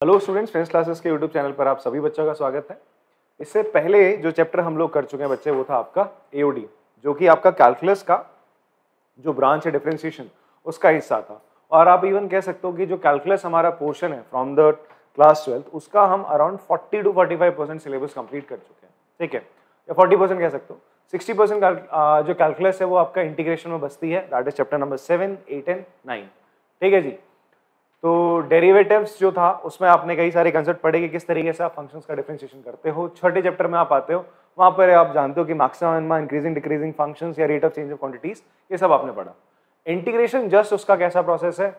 Hello students, friends classes के YouTube channel पर आप सभी बच्चों का स्वागत है। इससे पहले जो चैप्टर हम लोग कर चुके हैं बच्चे, वो था आपका एओडी, जो कि आपका कैलकुलस का जो ब्रांच है डिफरेंशिएशन उसका हिस्सा था। और आप इवन कह सकते हो कि जो कैलकुलस हमारा पोर्शन है फ्रॉम द क्लास 12 उसका हम अराउंड 40 to 45% सिलेबस कंप्लीट कर चुके हैं, ठीक है, या 40% कह सकते हो। 60% जो कैलकुलस है वो आपका इंटीग्रेशन में बसती है, that is chapter number 7, 8 and 9, ठीक है जी। तो डेरिवेटिव्स जो था उसमें आपने कई सारे कंसेप्ट पढ़े कि किस तरीके से आप फंक्शंस का डिफरेंशिएशन करते हो। छठे चैप्टर में आप आते हो, वहां पर आप जानते हो कि maximum minimum increasing decreasing functions या rate of change of quantities, ये सब आपने पढ़ा। इंटीग्रेशन जस्ट उसका कैसा प्रोसेस है,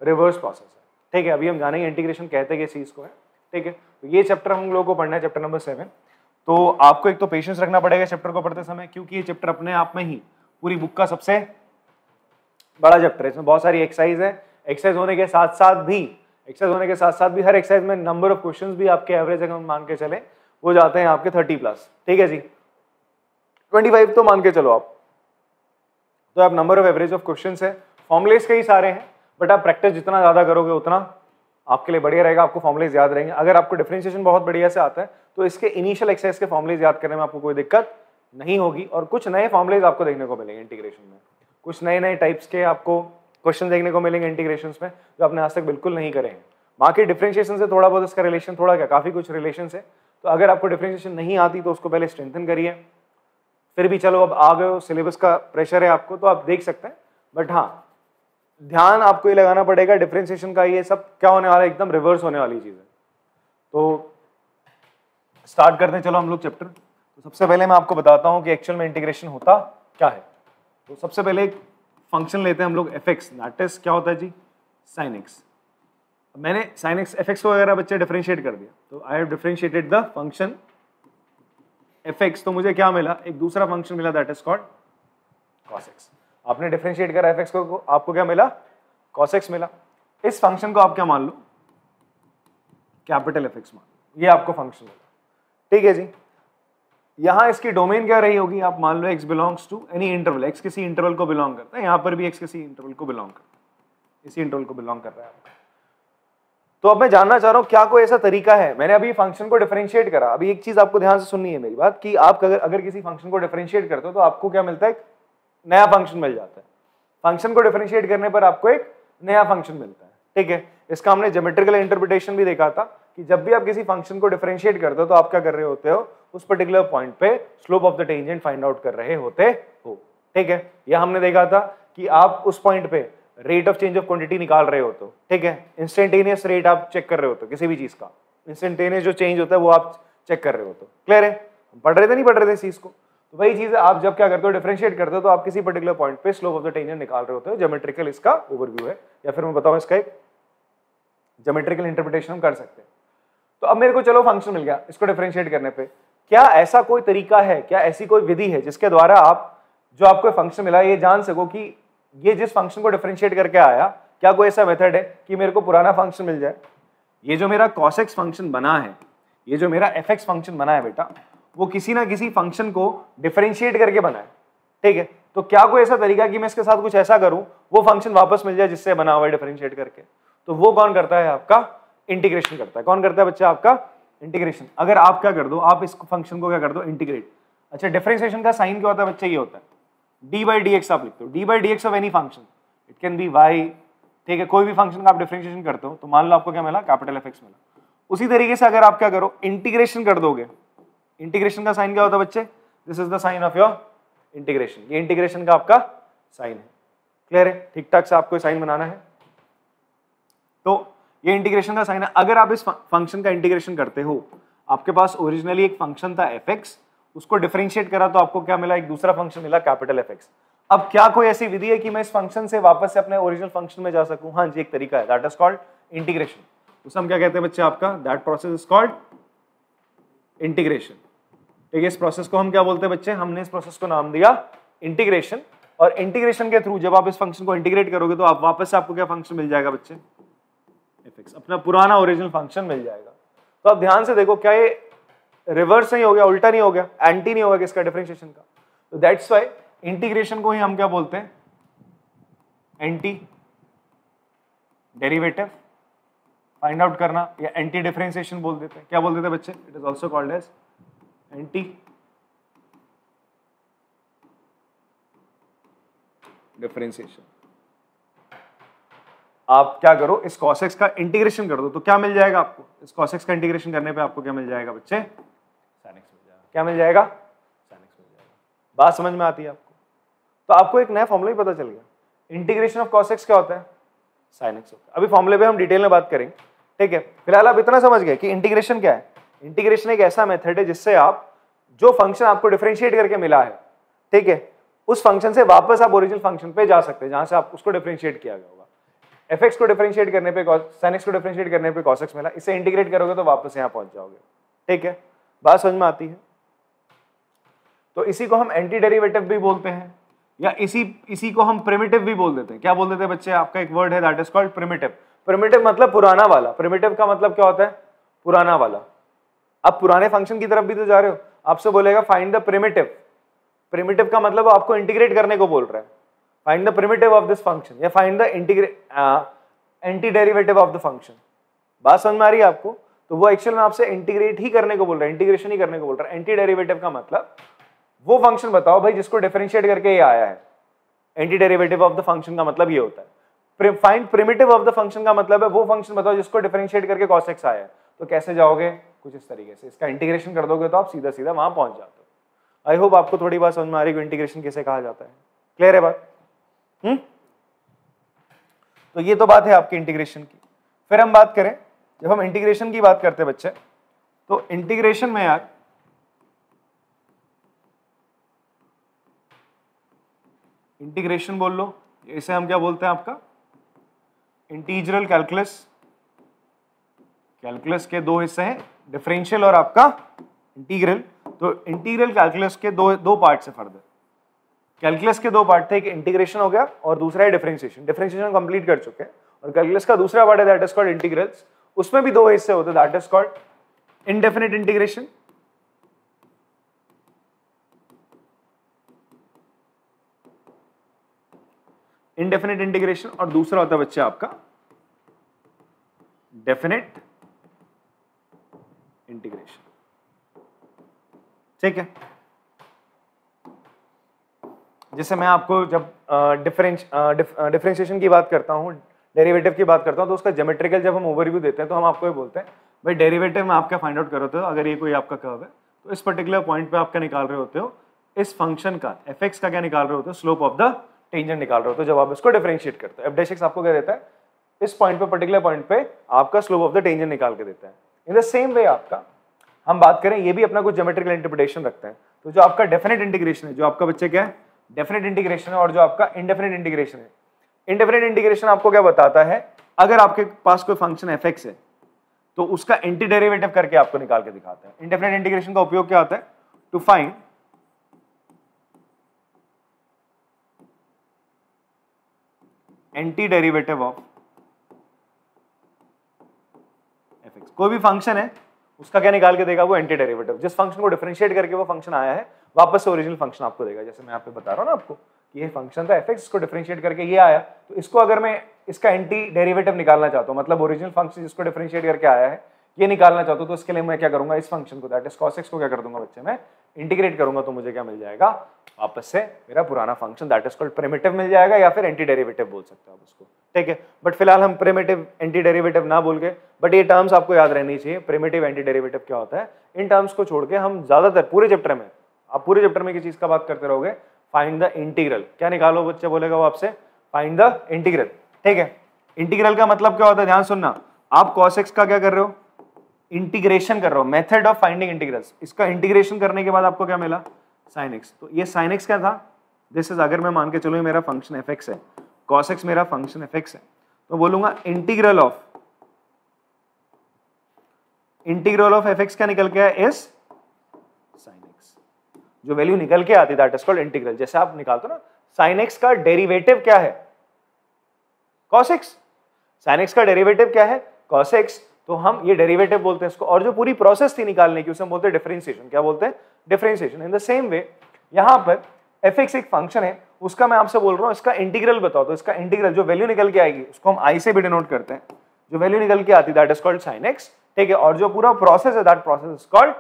रिवर्स प्रोसेस है, ठीक है। अभी हम जानेंगे इंटीग्रेशन कहते किस चीज को है, ठीक है। तो ये चैप्टर हम लोगों को पढ़ना है, चैप्टर नंबर 7। तो आपको एक तो पेशेंस रखना पड़ेगा चैप्टर को पढ़ते समय, क्योंकि ये चैप्टर अपने आप में ही पूरी बुक का सबसे बड़ा चैप्टर है। इसमें बहुत सारी एक्सरसाइज है, एक्सरसाइज होने के साथ साथ भी हर एक्सरसाइज में नंबर ऑफ क्वेश्चंस भी आपके एवरेज अगर मान के चले वो जाते हैं आपके 30+, ठीक है जी। 25 तो मान के चलो आप, तो आप number of average of questions है। फॉर्मुलेस कई सारे हैं, बट आप प्रैक्टिस जितना ज्यादा करोगे उतना आपके लिए बढ़िया रहेगा, आपको फॉर्मुलेस याद रहेंगे। अगर आपको डिफरेंशिएशन बहुत बढ़िया से आता है तो इसके इनिशियल एक्सरसाइज के फॉर्मुलेस याद करने में आपको कोई दिक्कत नहीं होगी। और कुछ नए फॉर्मुलेस आपको देखने को मिलेंगे इंटीग्रेशन में, कुछ नए टाइप्स के आपको क्वेश्चन देखने को मिलेंगे इंटीग्रेशन में जो आपने आज तक बिल्कुल नहीं करे हैं। बाकी डिफरेंशिएशन से थोड़ा बहुत इसका रिलेशन, थोड़ा क्या काफी कुछ रिलेशन है। तो अगर आपको डिफरेंशिएशन नहीं आती तो उसको पहले स्ट्रेंथन करिए, फिर भी चलो अब आ गए हो, सिलेबस का प्रेशर है आपको तो आप देख सकते हैं। बट हाँ, ध्यान आपको ये लगाना पड़ेगा डिफरेंशिएशन का, ये सब क्या होने वाला है, एकदम रिवर्स होने वाली चीज है। तो स्टार्ट करते हैं चलो हम लोग चैप्टर। तो सबसे पहले मैं आपको बताता हूं कि एक्चुअल में इंटीग्रेशन होता क्या है। तो सबसे पहले एक फंक्शन लेते हैं हम लोग fx, दैट इज क्या होता है जी, sin x। मैंने sin x fx को वगैरह बच्चे डिफरेंशिएट कर दिया, तो I have differentiated the function fx, तो मुझे क्या मिला, एक दूसरा फंक्शन मिला that is called cos x। आपने डिफरेंशिएट करा fx को, आपको क्या मिला, cos x मिला। इस फंक्शन को आप क्या मान लो, कैपिटल fx मान लो, ये आपको फंक्शन मिला, ठीक है जी। यहां इसकी डोमेन क्या रही होगी, आप मान लो x belongs to any interval, x किसी इंटरवल को बिलोंग करता है, यहां पर भी x किसी इंटरवल को बिलोंग करता है, इसी इंटरवल को बिलोंग कर रहा है आपका। तो अब मैं जानना चाह रहा हूं क्या कोई ऐसा तरीका है, मैंने अभी फंक्शन को डिफरेंशिएट करा। अभी एक चीज आपको ध्यान से सुननी है मेरी बात, कि आप अगर किसी फंक्शन को डिफरेंशिएट करते हो तो आपको क्या मिलता है, नया फंक्शन मिल जाता है। फंक्शन को डिफरेंशिएट करने पर आपको एक नया फंक्शन मिलता है, ठीक है। इसका हमने ज्योमेट्रिकल इंटरप्रिटेशन भी देखा था कि जब भी आप किसी फंक्शन को डिफरेंशिएट करते हो तो आप क्या कर रहे होते हो, उस पर्टिकुलर पॉइंट पे slope of the tangent find out कर रहे होते हो, ठीक है। यह हमने देखा था कि आप उस पॉइंट पे rate of change of quantity निकाल रहे होते हो, ठीक है। इंस्टेंटेनियस रेट आप चेक कर रहे होते हो किसी भी चीज का, इंस्टेंटेनियस जो चेंज होता है वो आप चेक कर रहे होते हो। क्लियर है, पढ़ रहे थे नहीं पढ़ रहे थे इस चीज को। तो वही चीज है, आप जब क्या करते हो, डिफरेंशिएट करते हो तो आप किसी पर्टिकुलर पॉइंट पे स्लोप ऑफ द टेंजेंट निकाल रहे होते हो। ज्योमेट्रिकल इसका ओवरव्यू है, या फिर मैं बताऊं इसका एक ज्योमेट्रिकल इंटरप्रिटेशन हम कर सकते हैं। तो अब मेरे को चलो फंक्शन मिल गया, इसको डिफरेंशिएट करने पे क्या ऐसा कोई तरीका है, क्या ऐसी कोई विधि है जिसके द्वारा आप जो आपको फंक्शन मिला ये जान सको कि ये जिस फंक्शन को डिफरेंशिएट करके आया, क्या कोई ऐसा मेथड है कि मेरे को पुराना फंक्शन मिल जाए। ये जो मेरा cos x फंक्शन बना है, ये जो मेरा fx फंक्शन बना है बेटा, वो किसी ना किसी फंक्शन को डिफरेंशिएट करके बना है, ठीक है। तो क्या कोई ऐसा तरीका कि मैं इसके साथ कुछ ऐसा करूं वो फंक्शन वापस मिल जाए जिससे बना हुआ है डिफरेंशिएट करके। तो वो कौन करता है, आपका इंटीग्रेशन करता है। कौन करता है बच्चा, आपका इंटीग्रेशन। अगर आप क्या कर दो, आप इस फंक्शन को क्या कर दो, इंटीग्रेट। अच्छा, डिफरेंशिएशन का साइन क्या होता है बच्चा, ये होता है d/dx। आप लिखते हो d/dx of any function, it can be y, ठीक है। कोई भी फंक्शन का आप डिफरेंशिएशन करते हो तो मान लो आपको क्या मिला, कैपिटल fx मिला। उसी तरीके से अगर आप क्या करो, इंटीग्रेशन कर दोगे, इंटीग्रेशन का साइन क्या होता है बच्चे, this is the sign of your integration. ये इंटीग्रेशन का आपका साइन है। क्लियर है, ठीक ठाक से आपको साइन बनाना है। तो ये इंटीग्रेशन का साइन है। अगर आप इस फंक्शन का इंटीग्रेशन करते हो, आपके पास ओरिजिनली एक फंक्शन था fx, उसको डिफरेंशिएट करा तो आपको क्या मिला, एक दूसरा फंक्शन मिला कैपिटल fx। अब क्या कोई ऐसी विधि है कि मैं इस फंक्शन से वापस से अपने ओरिजिनल फंक्शन में जा सकूं? हाँ जी, एक तरीका है, दैट इज कॉल्ड इंटीग्रेशन। उसे हम क्या कहते हैं बच्चे, आपका that process is called integration, ठीक है। इस प्रोसेस को हम क्या बोलते हैं बच्चे, हमने इस प्रोसेस को नाम दिया इंटीग्रेशन। और इंटीग्रेशन के थ्रू जब आप इस फंक्शन को इंटीग्रेट करोगे तो आप वापस से आपको क्या फंक्शन मिल जाएगा बच्चे, fx, अपना पुराना ओरिजिनल फंक्शन मिल जाएगा। तो आप ध्यान से देखो, क्या ये रिवर्स नहीं हो गया, उल्टा नहीं हो गया, एंटी नहीं होगा किसका, डिफरेंशिएशन का। तो दैट्स व्हाई इंटीग्रेशन को ही हम क्या बोलते हैं, एंटी डेरिवेटिव फाइंड आउट करना, या एंटी डिफरेंशिएशन बोल देते हैं। क्या बोल देते हैं बच्चे? It is also called as anti differentiation. आप क्या करो, इस cos x का इंटीग्रेशन कर दो, तो क्या मिल जाएगा आपको? इस cos x का इंटीग्रेशन करने पे आपको क्या मिल जाएगा बच्चे? sin x मिल जाएगा। क्या मिल जाएगा? sin x मिल जाएगा। बात समझ में आती है आपको? तो आपको एक नया फॉर्मूला ही पता चल गया। इंटीग्रेशन ऑफ cos x क्या होता है? sin x होता है। अभी फॉर्मूले पे हम डिटेल में बात करेंगे, ठीक है। फिलहाल आप इतना समझ गए कि इंटीग्रेशन क्या है। इंटीग्रेशन एक ऐसा मेथड है जिससे आप जो फंक्शन आपको डिफरेंशिएट करके मिला है, ठीक है, उस फंक्शन से वापस आप ओरिजिनल फंक्शन पे जा सकते हैं जहां से आप उसको डिफरेंशिएट किया गया होगा। fx को डिफरेंशिएट करने पे sin x को डिफरेंशिएट करने पे cos x मिला, इसे इंटीग्रेट करोगे तो वापस यहां पहुंच जाओगे, ठीक है। बात समझ में आती है? तो इसी को हम एंटी डेरिवेटिव भी बोलते हैं, या इसी को हम प्रिमिटिव भी बोल देते हैं। क्या बोल देते हैं बच्चे? आपका एक वर्ड है that is called primitive. Primitive मतलब पुराना वाला। प्रिमिटिव का मतलब क्या होता है? पुराना वाला। आप पुराने फंक्शन की तरफ भी तो जा रहे हो, आपसे बोलेगा फाइंड द प्रिमिटिव। प्रिमिटिव का मतलब आपको इंटीग्रेट करने को बोल रहा है, find the primitive of this function, या find the anti derivative of the function. बात समझ में आ रही है आपको? तो वो एक्चुअल में आपसे इंटीग्रेट ही करने को बोल रहा है, इंटीग्रेशन ही करने को बोल रहा है। एंटी डेरिवेटिव का मतलब वो फंक्शन बताओ भाई जिसको डिफरेंशिएट करके ये आया है। Anti derivative of the function का मतलब ये होता है। Find primitive of the function का मतलब है वो फंक्शन बताओ जिसको डिफरेंशिएट करके cos x आया है। तो कैसे जाओगे? कुछ इस तरीके से, इसका इंटीग्रेशन कर दोगे तो आप सीधा सीधा वहां पहुंच जाते हो। आई होप आपको थोड़ी बात समझ में आ रही है इंटीग्रेशन कैसे कहा जाता है। क्लियर है बात? तो ये तो बात है आपकी इंटीग्रेशन की। फिर हम बात करें, जब हम इंटीग्रेशन की बात करते हैं बच्चे, तो इंटीग्रेशन में यार इंटीग्रेशन बोल लो, इसे हम क्या बोलते हैं? आपका इंटीग्रल कैलकुलस। कैलकुलस के दो हिस्से हैं, डिफरेंशियल और आपका इंटीग्रल। तो इंटीग्रल कैलकुलस के दो पार्ट से फर्दर। कैलकुलस के दो पार्ट थे, एक इंटीग्रेशन हो गया और दूसरा है डिफरेंशिएशन। डिफरेंशिएशन कंप्लीट कर चुके हैं, और कैलकुलस का दूसरा पार्ट है दैट इज कॉल्ड इंटीग्रल्स। उसमें भी दो हिस्से होते हैं, that is called indefinite integration और दूसरा होता है बच्चे आपका डेफिनेट इंटीग्रेशन, ठीक है। जैसे मैं आपको जब डिफरेंशिएशन की बात करता हूँ, डेरिवेटिव की बात करता हूँ, तो उसका ज्योमेट्रिकल जब हम ओवरव्यू देते हैं तो हम आपको ये बोलते हैं भाई डेरिवेटिव में आप क्या फाइंड आउट कर रहे हो। अगर ये कोई आपका कर्व है तो इस पर्टिकुलर पॉइंट पे आप क्या निकाल रहे होते हो? इस फंक्शन का fx का क्या निकाल रहे होते हो? स्लोप ऑफ द टेंजेंट निकाल रहे होते हो जब आप इसको डिफरेंशिएट करते हो। f' आपको क्या देता है? इस पॉइंट पे, पर्टिकुलर पॉइंट पे आपका स्लोप ऑफ द टेंजेंट निकाल के देता है। इन द सेम वे आपका हम बात करें, ये भी अपना कुछ ज्योमेट्रिकल इंटरप्रिटेशन रखता है। तो जो आपका डेफिनेट इंटीग्रेशन है, जो आपका बच्चे क्या है? डेफिनेट इंटीग्रेशन है, और जो आपका इंडेफिनेट इंटीग्रेशन है। इंडेफिनेट इंटीग्रेशन आपको क्या बताता है? अगर आपके पास कोई फंक्शन fx है तो उसका एंटी डेरिवेटिव करके आपको निकाल के दिखाता है। इंडेफिनेट इंटीग्रेशन का उपयोग क्या होता है? To find anti derivative of fx। कोई भी फंक्शन है उसका क्या निकाल के देगा? वो एंटी डेरिवेटिव। जिस फंक्शन को डिफरेंशिएट करके वो फंक्शन आया है वापस से ओरिजिनल फंक्शन आपको देगा। जैसे मैं आपको बता रहा हूं ना आपको कि ये फंक्शन था fx, इसको डिफरेंशिएट करके ये आया, तो इसको अगर मैं इसका एंटी डेरिवेटिव निकालना चाहता हूं, मतलब ओरिजिनल फंक्शन जिसको डिफरेंशिएट करके आया है ये निकालना चाहता हूं, तो इसके लिए मैं क्या करूंगा? इस फंक्शन को दैट इज cos x को क्या कर दूंगा बच्चे? मैं इंटीग्रेट करूंगा, तो मुझे क्या मिल जाएगा? वापस से मेरा पुराना function that is called primitive मिल जाएगा, या फिर एंटी डेरिवेटिव बोल सकते हो आप उसको, ठीक है। बट फिलहाल हम प्रिमिटिव एंटी डेरिवेटिव ना बोल के, बट ये टर्म्स आपको याद रहनी चाहिए। प्रिमिटिव एंटी डेरिवेटिव क्या होता है? इन टर्म्स को छोड़ के हम ज्यादातर पूरे चैप्टर में, आप पूरे चैप्टर में किस चीज का बात करते रहोगे? Find the integral. क्या निकालो बच्चे? बोलेगा वो आपसे फाइंड द इंटीग्रल, ठीक है। इंटीग्रल का मतलब क्या होता है? ध्यान सुनना, आप cos x का क्या कर रहे हो? इंटीग्रेशन कर रहे हो। मेथड ऑफ फाइंडिंग इंटीग्रल्स, इसका इंटीग्रेशन करने के बाद आपको क्या मिला? sin x। तो ये sin x क्या था? दिस इज, अगर मैं मान के चलो ये मेरा फंक्शन fx है, cos x मेरा फंक्शन fx है, तो बोलूंगा इंटीग्रल ऑफ fx क्या निकल के आया? Is sin x। जो वैल्यू निकल के आती दैट इज कॉल्ड इंटीग्रल। जैसे आप निकालते हो ना, sin x का डेरिवेटिव क्या है? cos x। sin x का डेरिवेटिव क्या है? cos x। तो हम ये डेरिवेटिव बोलते हैं इसको, और जो पूरी प्रोसेस थी निकालने की उसे हम बोलते हैं डिफरेंशिएशन। क्या बोलते हैं? डिफरेंशिएशन। इन द सेम वे यहां पर fx एक फंक्शन है, उसका मैं आपसे बोल रहा हूं इसका इंटीग्रल बताओ, तो इसका इंटीग्रल जो वैल्यू निकल के आएगी उसको हम i से भी डिनोट करते हैं। जो वैल्यू निकल के आती है that is called sin x, ठीक है। और जो पूरा प्रोसेस है that process is called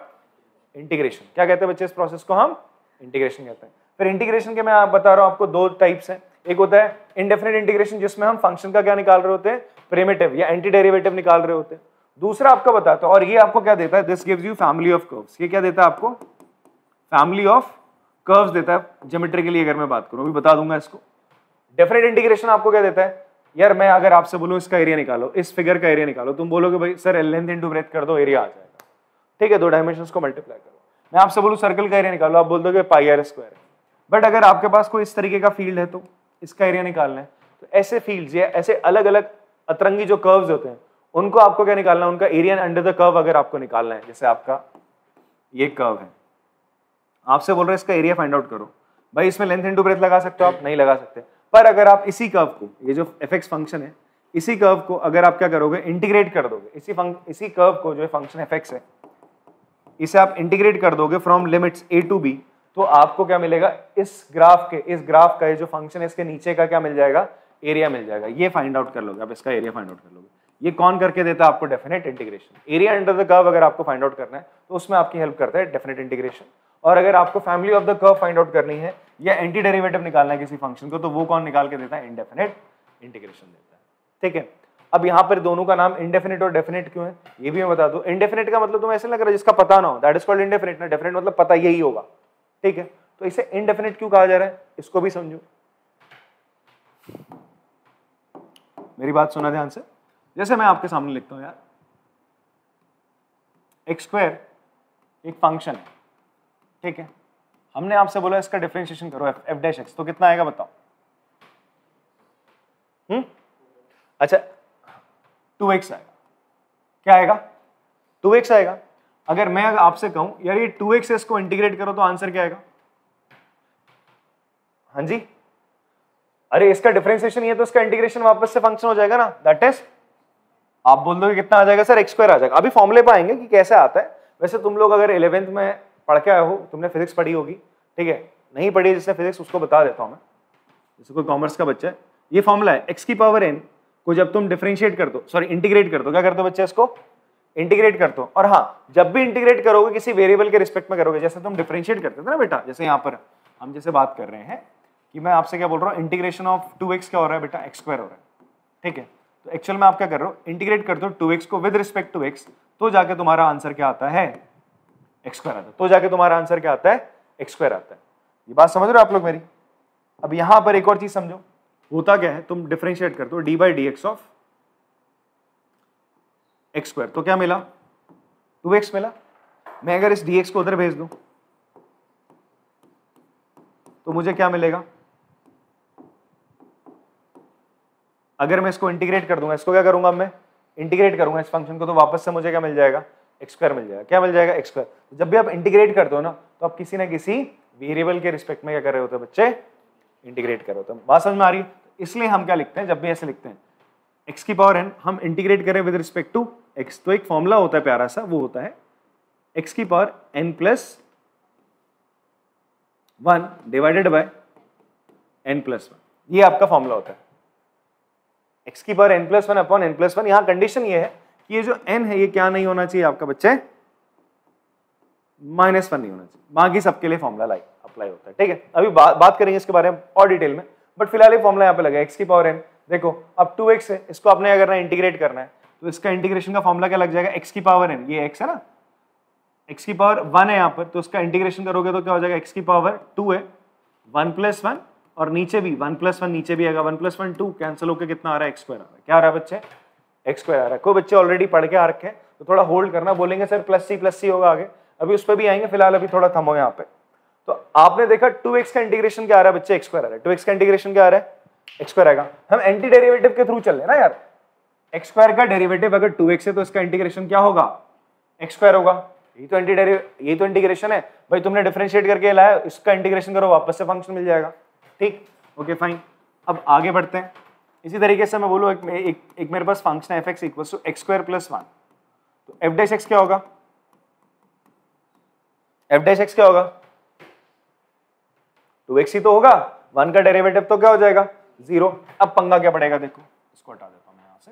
integration. क्या कहते हैं बच्चे इस प्रोसेस को? हम इंटीग्रेशन कहते हैं। फिर इंटीग्रेशन के मैं आप बता रहा हूं आपको दो टाइप्स हैं। एक होता है इंडेफिनिट इंटीग्रेशन जिसमें हम फंक्शन का क्या निकाल रहे होते हैं? प्रिमिटिव या एंटी डेरिवेटिव निकाल रहे होते हैं। दूसरा आपका बताता है, और ये आपको क्या देता है? This gives you family of curves. ये क्या देता है आपको? फैमिली ऑफ कर्व्स देता है ज्योमेट्रिकली। अगर मैं बात करूं अभी बता दूंगा इसको। डेफिनेट इंटीग्रेशन आपको क्या देता है? यार मैं अगर आपसे बोलूं इसका एरिया निकालो, इस फिगर का एरिया निकालो, तुम बोलोगे भाई सर लेंथ इनटू ब्रेथ कर दो, एरिया आ जाएगा, ठीक है। दो डायमेंशंस को मल्टीप्लाई करो। मैं आपसे बोलूं सर्कल का एरिया निकालो, आप बोल दोगे पाई आर स्क्वायर है। बट अगर आपके पास कोई इस तरीके का फील्ड है तो इसका एरिया निकालना है, तो ऐसे फील्ड्स या ऐसे अलग अलग अतरंगी जो कर्व्स होते हैं उनको आपको क्या निकालना है? उनका एरिया अंडर द कर्व अगर आपको निकालना है। जैसे आपका ये कर्व है, आपसे बोल रहे हैं इसका एरिया फाइंड आउट करो। भाई इसमें लेंथ इनटू ब्रेथ लगा सकते हो आप? नहीं लगा सकते। पर अगर आप इसी कर्व को, ये जो fx फंक्शन है, इसी कर्व को अगर आप क्या करोगे? इंटीग्रेट कर दोगे। इसी कर्व को जो फंक्शन fx है, इसे आप इंटीग्रेट कर दोगे from limits a to b, तो आपको क्या मिलेगा? इस ग्राफ का ये जो फंक्शन है इसके नीचे का क्या मिल जाएगा? एरिया मिल जाएगा। ये फाइंड आउट कर लोगे आप, इसका एरिया फाइंड आउट कर लोगे। ये कौन करके देता है आपको? Definite integration. Area under the curve अगर आपको फाइंड आउट करना है तो उसमें आपकी हेल्प करता है डेफिनेट इंटीग्रेशन। और अगर आपको family of the curve find out करनी है या एंटी डेरिवेटिव निकालना है किसी फंक्शन को, तो वो कौन निकाल के देता है? इंडेफिनेट इंटीग्रेशन देता है, ठीक है। अब यहाँ पर दोनों का नाम इंडेफिनेट और डेफिनेट क्यों है ये भी मैं बता दूं। इंडेफिनेट का मतलब तुम्हें ऐसे लग रहा है जिसका पता ना हो, दैट इज कॉल्ड इंडेफिनेट ना। डेफिनेट मतलब पता यही होगा, ठीक है। तो इसे इंडेफिनेट क्यों कहा जा रहा है इसको भी समझो। मेरी बात सुना ध्यान से। जैसे मैं आपके सामने लिखता हूं यार, एक्स स्क्वायर एक फंक्शन है, ठीक है। हमने आपसे बोला इसका डिफरेंशिएशन करो एफ डैश एक्स, तो कितना आएगा बताओ? अच्छा 2x आएगा। क्या आएगा? 2x आएगा। अगर मैं आपसे कहूं यार ये 2x है, इसको इंटीग्रेट करो, तो आंसर क्या आएगा? हाँ जी, अरे इसका डिफरेंशिएशन ये, तो इसका इंटीग्रेशन वापस से फंक्शन हो जाएगा ना। दैट इज, आप बोल दो कितना आ जाएगा सर? एक्स स्क्वायर आ जाएगा। अभी फॉर्मूले पे आएंगे कि कैसे आता है। वैसे तुम लोग अगर 11th में पढ़ के आए हो, तुमने फिजिक्स पढ़ी होगी, ठीक है। नहीं पढ़ी जिसने फिजिक्स उसको बता देता हूं मैं, जैसे कोई कॉमर्स का बच्चा है। ये फॉर्मूला है x की पावर n को जब तुम डिफरेंशिएट कर दो, सॉरी इंटीग्रेट कर दो, क्या करते हो बच्चे? इसको इंटीग्रेट कर दो। और हाँ, जब भी इंटीग्रेट करोगे किसी वेरिएबल के रिस्पेक्ट में करोगे। जैसे तुम डिफरेंशिएट करते थे ना बेटा, जैसे यहाँ पर हम जैसे बात कर रहे हैं कि मैं आपसे क्या बोल रहा हूँ, इंटीग्रेशन ऑफ 2x क्या हो रहा है बेटा? x स्क्वायर हो रहा है, ठीक है। तो एक्चुअल में आप क्या कर रहे हो? इंटीग्रेट कर दो 2x को विद रिस्पेक्ट टू x, तो जाके तुम्हारा आंसर क्या आता है? x स्क्वायर आता है। तो जाके तुम्हारा आंसर क्या आता है? x स्क्वायर आता है। ये बात समझ रहे हो आप लोग मेरी? अब यहां पर एक और चीज समझो, होता क्या है, तुम डिफरेंशिएट करते हो d by d x of x square, तो क्या मिला? 2x मिला। मैं अगर इस dx को उधर भेज दूं तो मुझे क्या मिलेगा? अगर मैं इसको इंटीग्रेट कर दूंगा, इसको क्या करूंगा मैं? इंटीग्रेट करूंगा इस फंक्शन को, तो वापस से मुझे क्या मिल जाएगा? एक्स स्क्वायर मिल जाएगा। क्या मिल जाएगा? X square. तो जब भी आप इंटीग्रेट करते हो ना, तो आप किसी ना किसी वेरिएबल के रिस्पेक्ट में क्या कर रहे होते हैं बच्चे? इंटीग्रेट कर रहे होते हैं। बात समझ में आ रही है? इसलिए हम क्या लिखते हैं जब भी ऐसे लिखते हैं, एक्स की पावर n हम इंटीग्रेट करें विद रिस्पेक्ट टू एक्स, तो एक फॉर्मूला होता है प्यारा सा, वो होता है एक्स की power n plus 1 divided by n plus 1। ये आपका फॉर्मूला होता है, x की power n plus 1 upon n plus 1। यहां कंडीशन ये है कि ये जो n है ये क्या नहीं होना चाहिए आपका बच्चे? -1 नहीं होना चाहिए। बाकी सबके लिए फॉर्मूला अप्लाई होता है, ठीक है। अभी बात करेंगे इसके बारे में और डिटेल में, बट फिलहाल ये फॉर्मूला यहाँ पे लगा x की पावर n। देखो अब 2x है, इसको आपने अगर ना इंटीग्रेट करना है, तो इसका इंटीग्रेशन का फॉर्मूला क्या लग जाएगा? x की पावर n, ये x है ना, x की पावर 1 है यहाँ पर, तो उसका इंटीग्रेशन करोगे तो क्या हो जाएगा? x की पावर 2 है, 1 प्लस 1, और नीचे भी 1 प्लस 1 नीचे भी आएगा, 1 प्लस 1 2, कैंसिल होकर कितना आ रहा है? x स्क्वायर आ रहा है। क्या आ रहा है बच्चे? x स्क्वायर आ रहा है। कोई बच्चे ऑलरेडी पढ़ के आ रखे हैं तो थोड़ा होल्ड करना, बोलेंगे सर प्लस सी होगा आगे, अभी उस पर भी आएंगे, फिलहाल अभी थोड़ा थमो यहाँ पे। तो आपने देखा 2x का इंटीग्रेशन क्या आ रहा है बच्चे? x स्क्वायर आ रहा है। 2x का इंटीग्रेशन क्या आ रहा है? x स्क्वायर आएगा। हम एंटी डेरिवेटिव के थ्रू चल रहे हैं ना यार, x स्क्वायर का डेरिवेटिव अगर 2x है तो इसका इंटीग्रेशन क्या होगा? x स्क्वायर होगा। यही तो इंटीग्रेशन है भाई, तुमने डिफरेंशिएट करके लाया, इसका इंटीग्रेशन करो, वापस से फंक्शन मिल जाएगा, ठीक। ओके फाइन, अब आगे बढ़ते हैं। इसी तरीके से मैं बोलूँ एक मेरे पास फंक्शन है fx equals to x square plus 1, तो f डैश एक्स क्या होगा? f डैश एक्स क्या होगा? 2x ही तो होगा, 1 का डेरिवेटिव तो क्या हो जाएगा? 0। अब पंगा क्या पड़ेगा? देखो इसको हटा देता हूं मैं यहां से,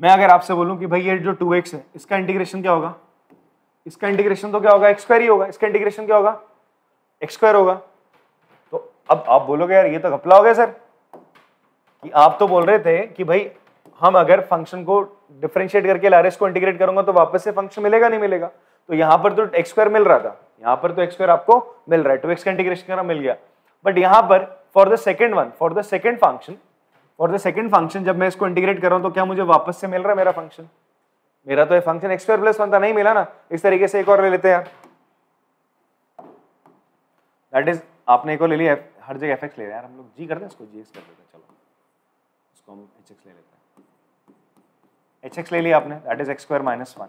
मैं अगर आपसे बोलूं कि भाई ये जो 2x है इसका इंटीग्रेशन क्या होगा, इसका इंटीग्रेशन तो क्या होगा, x स्क्वायर ही होगा, इसका इंटीग्रेशन क्या होगा, x स्क्वायर होगा। तो अब आप बोलोगे यार ये तो घपला हो गया सर, कि आप तो बोल रहे थे कि भाई हम अगर फंक्शन को डिफरेंशिएट करके ला रहे इसको इंटीग्रेट करूंगा तो वापस से फंक्शन मिलेगा नहीं मिलेगा। तो यहां पर तो x स्क्वायर मिल रहा था, यहां पर तो x स्क्वायर आपको मिल रहा है, 2x का इंटीग्रेशन करना मिल गया। बट यहां पर for the second one, for the second function जब मैं इसको इंटीग्रेट कर रहा हूं तो क्या मुझे वापस से मिल रहा है मेरा फंक्शन, मेरा तो ये फंक्शन x स्क्वायर प्लस 1 था, नहीं मिला ना। इस तरीके से एक और ले लेते हैं यार, दैट इज आपने एक और ले लिया, हर जगह fx ले रहे हैं यार हम लोग, जी करते हैं इसको gx कर देते हैं, चलो इसको हम hx ले लेते हैं, hx ले लिया आपने, that is x square minus 1।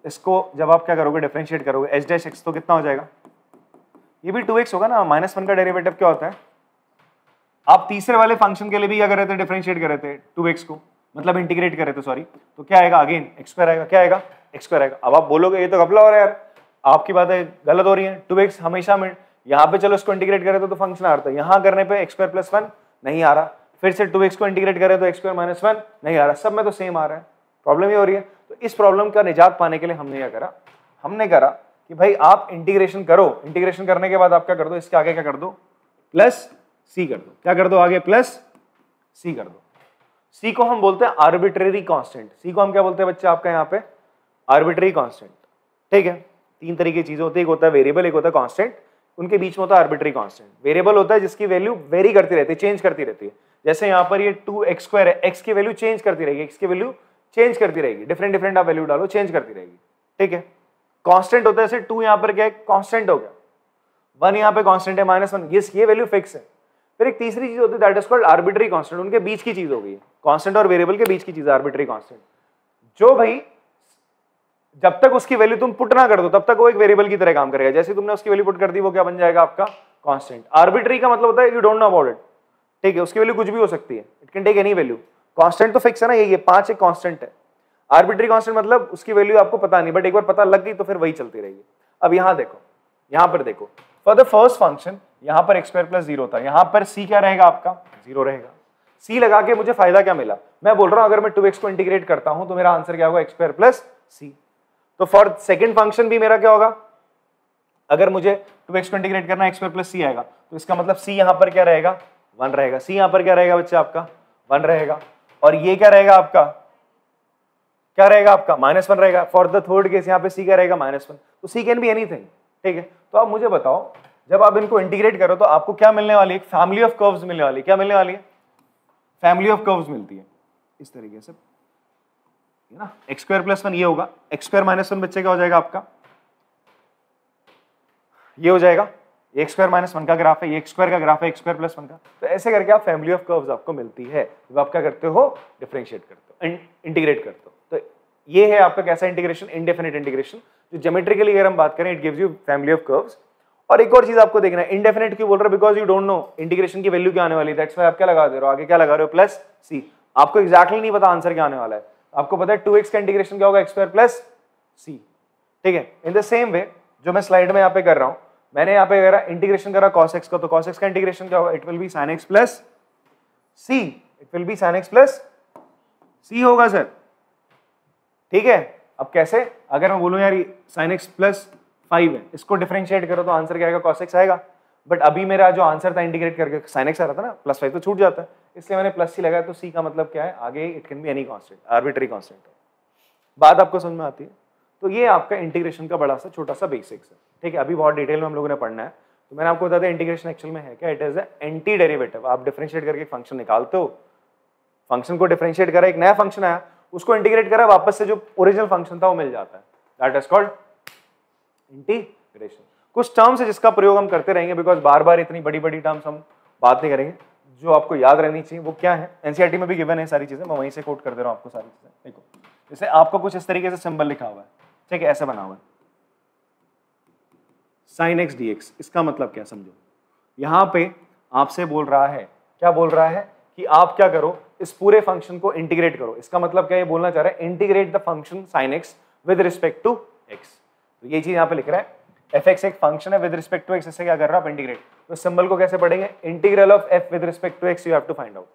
इसको जब आप क्या करोगे, डिफरेंशिएट करोगे, h डैश x तो कितना हो जाएगा, ये भी 2x होगा ना, -1 का डेरिवेटिव क्या होता है। आप तीसरे वाले फंक्शन के लिए भी क्या कर रहे थे, डिफरेंशिएट कर रहे थे 2x को, मतलब इंटीग्रेट कर रहे थे सॉरी, तो क्या आएगा अगेन x स्क्वायर आएगा, क्या आएगा x स्क्वायर आएगा। अब आप बोलोगे ये तो घपला हो रहा है यार, आपकी बातें गलत हो रही हैं, 2x हमेशा में यहाँ पे चलो इसको इंटीग्रेट करें तो फंक्शन आ रहा था, यहाँ करने पे x स्क्वायर प्लस 1 नहीं आ रहा, फिर से 2x को इंटीग्रेट करें तो x स्क्वायर माइनस 1 नहीं आ रहा, सब में तो सेम आ रहा है, प्रॉब्लम ये हो रही है। तो इस प्रॉब्लम का निजात पाने के लिए हमने क्या करा, हमने करा कि भाई आप इंटीग्रेशन करो, इंटीग्रेशन करने के बाद आप क्या कर दो, इसके आगे क्या कर दो, प्लस c कर दो, क्या कर दो आगे, प्लस c कर दो। c को हम बोलते हैं आर्बिट्रेरी कांस्टेंट, c को हम क्या बोलते हैं बच्चे आपका यहाँ पे, आर्बिट्रेरी कांस्टेंट, ठीक है। तीन तरीके की चीजें होती है, एक होता है वेरिएबल, एक होता है कांस्टेंट, उनके बीच में होता है आर्बिट्रेरी कांस्टेंट। वेरिएबल होता है जिसकी वैल्यू वेरी करती रहती है, चेंज करती रहती है, जैसे यहाँ पर ये 2x स्क्वायर है, x की वैल्यू चेंज करती रहेगी, x की वैल्यू चेंज करती रहेगी, डिफरेंट डिफरेंट आप वैल्यू डालो चेंज करती रहेगी, ठीक है। कांस्टेंट होता है जैसे 2 यहाँ पर क्या है, कांस्टेंट हो गया, 1 यहाँ पे कांस्टेंट है -1, ये वैल्यू फिक्स है। फिर एक तीसरी चीज होती है that is called arbitrary constant, उनके बीच की चीज हो गई है, कांस्टेंट और वेरिएबल के बीच की चीज आर्बिट्रेरी कांस्टेंट, जो भाई जब तक उसकी वैल्यू तुम पुट ना कर दो तब तक वो एक वेरिएबल की तरह काम करेगा, जैसे तुमने उसकी वैल्यू पुट कर दी वो क्या बन जाएगा आपका कांस्टेंट। आर्बिट्रेरी का मतलब होता है you don't know about it, ठीक है, उसकी वैल्यू कुछ भी हो सकती है, it can take any value. Constant तो फिक्स है ना, ये 5 एक कांस्टेंट है, आर्बिट्रेरी कांस्टेंट मतलब उसकी वैल्यू आपको पता नहीं, बट एक बार पता लग गई तो फिर वही चलती रहेगी। अब यहाँ देखो, यहाँ पर देखो, फॉर द फर्स्ट फंक्शन यहाँ पर x स्क्वायर प्लस 0 था, यहाँ पर c क्या रहेगा आपका 0 रहेगा। c लगा के मुझे फायदा क्या मिला, मैं बोल रहा हूं अगर मैं 2x को इंटीग्रेट करता हूं तो मेरा आंसर क्या होगा, x स्क्वायर प्लस c। तो फॉर सेकंड फंक्शन भी मेरा क्या होगा, अगर मुझे 2x को इंटीग्रेट करना x स्क्वायर प्लस c आएगा तो इसका मतलब c यहाँ पर क्या रहेगा 1 रहेगा, c यहाँ पर क्या रहेगा बच्चे आपका 1 रहेगा, और ये क्या रहेगा आपका, क्या रहेगा आपका -1 रहेगा। फॉर द थर्ड केस यहाँ पे c क्या रहेगा -1, तो c कैन बी एनीथिंग, ठीक है। तो आप मुझे बताओ जब आप इनको इंटीग्रेट करो तो आपको क्या मिलने वाली है, फैमिली ऑफ कर्व्स मिलने वाली है, क्या मिलने वाली है, फैमिली ऑफ कर्व्स मिलती है इस तरीके से, है ना। x स्क्वायर प्लस 1 ये होगा, x स्क्वायर माइनस 1 बच्चे क्या हो जाएगा आपका, ये हो जाएगा, x स्क्वायर माइनस 1 का ग्राफ है, ये x स्क्वायर का ग्राफ है, x स्क्वायर प्लस 1 का। तो ऐसे करके आप फैमिली ऑफ कर्व्स आपको मिलती है जब आप क्या करते हो, डिफरेंशिएट करते हो, इंटीग्रेट करते हो। तो ये है आपका कैसा इंटीग्रेशन, इंडेफिनिट इंटीग्रेशन, जो ज्योमेट्रिकली अगर हम बात करें it gives you family of curves. और एक और चीज आपको देखना है, इंडेफिनिट क्यों बोल रहे हो, because you don't no integration की वैल्यू क्या आने वाली है, दैट्स व्हाई आप क्या लगा दे रहे हो, आगे क्या लगा रहे हो, प्लस c। आपको एक्जैक्टली नहीं पता आंसर क्या आने वाला है, आपको पता है 2x का इंटीग्रेशन क्या होगा, x स्क्वायर प्लस c, ठीक है। इन द सेम वे जो मैं स्लाइड में यहाँ पे कर रहा हूं, मैंने यहाँ पे करा इंटीग्रेशन करा cos x का, तो cos x का इंटीग्रेशन क्या होगा, it will B sin x plus c, it will B sin x plus c होगा सर, ठीक है। अब कैसे, अगर मैं बोलूं यार sin x प्लस 5 है, इसको डिफरेंशिएट करो तो आंसर क्या आएगा, cos x आएगा। बट अभी मेरा जो आंसर था इंटीग्रेट करके sin x आ रहा था ना, प्लस 5 तो छूट जाता है, इसलिए मैंने प्लस c लगाया। तो c का मतलब क्या है, आगे it can be any constant, arbitrary constant. बात आपको समझ में आती है। तो ये आपका इंटीग्रेशन का बड़ा सा छोटा सा बेसिक्स है, ठीक है। अभी बहुत डिटेल में हम लोगों ने पढ़ना है। तो मैंने आपको बता दिया इंटीग्रेशन एक्चुअल में है क्या, इट इज एंटी डेरिवेटिव। आप डिफरेंशिएट करके फंक्शन निकालते हो, फंक्शन को डिफरेंशिएट करा, एक नया फंक्शन आया, उसको इंटीग्रेट करा, वापस से जो ओरिजिनल फंक्शन था वो मिल जाता है, दैट इज कॉल्ड इंटीग्रेशन। कुछ टर्म्स है जिसका प्रयोग हम करते रहेंगे, बिकॉज बार बार इतनी बड़ी बड़ी टर्म्स हम बात नहीं करेंगे। जो आपको याद रहनी चाहिए वो क्या है, एनसीईआरटी में भी गिवन है सारी चीजें, मैं वहीं से कोट कर दे रहा हूं आपको सारी चीजें। देखो जैसे आपको कुछ इस तरीके से सिंबल लिखा हुआ है, ठीक है, ऐसे बना हुआ है sin x dx, इसका मतलब क्या समझो, यहां पे आपसे बोल रहा है, क्या बोल रहा है कि आप क्या करो, इस पूरे फंक्शन को इंटीग्रेट करो। इसका मतलब क्या ये बोलना चाह रहा है, integrate the function sin x with respect to x। तो ये चीज यहां पे लिख रहा है, fx एक फंक्शन है विद रिस्पेक्ट टू x, इससे क्या कर रहा है आप इंटीग्रेट। तो सिंबल को कैसे पढ़ेंगे, integral of f with respect to x, you have to find out.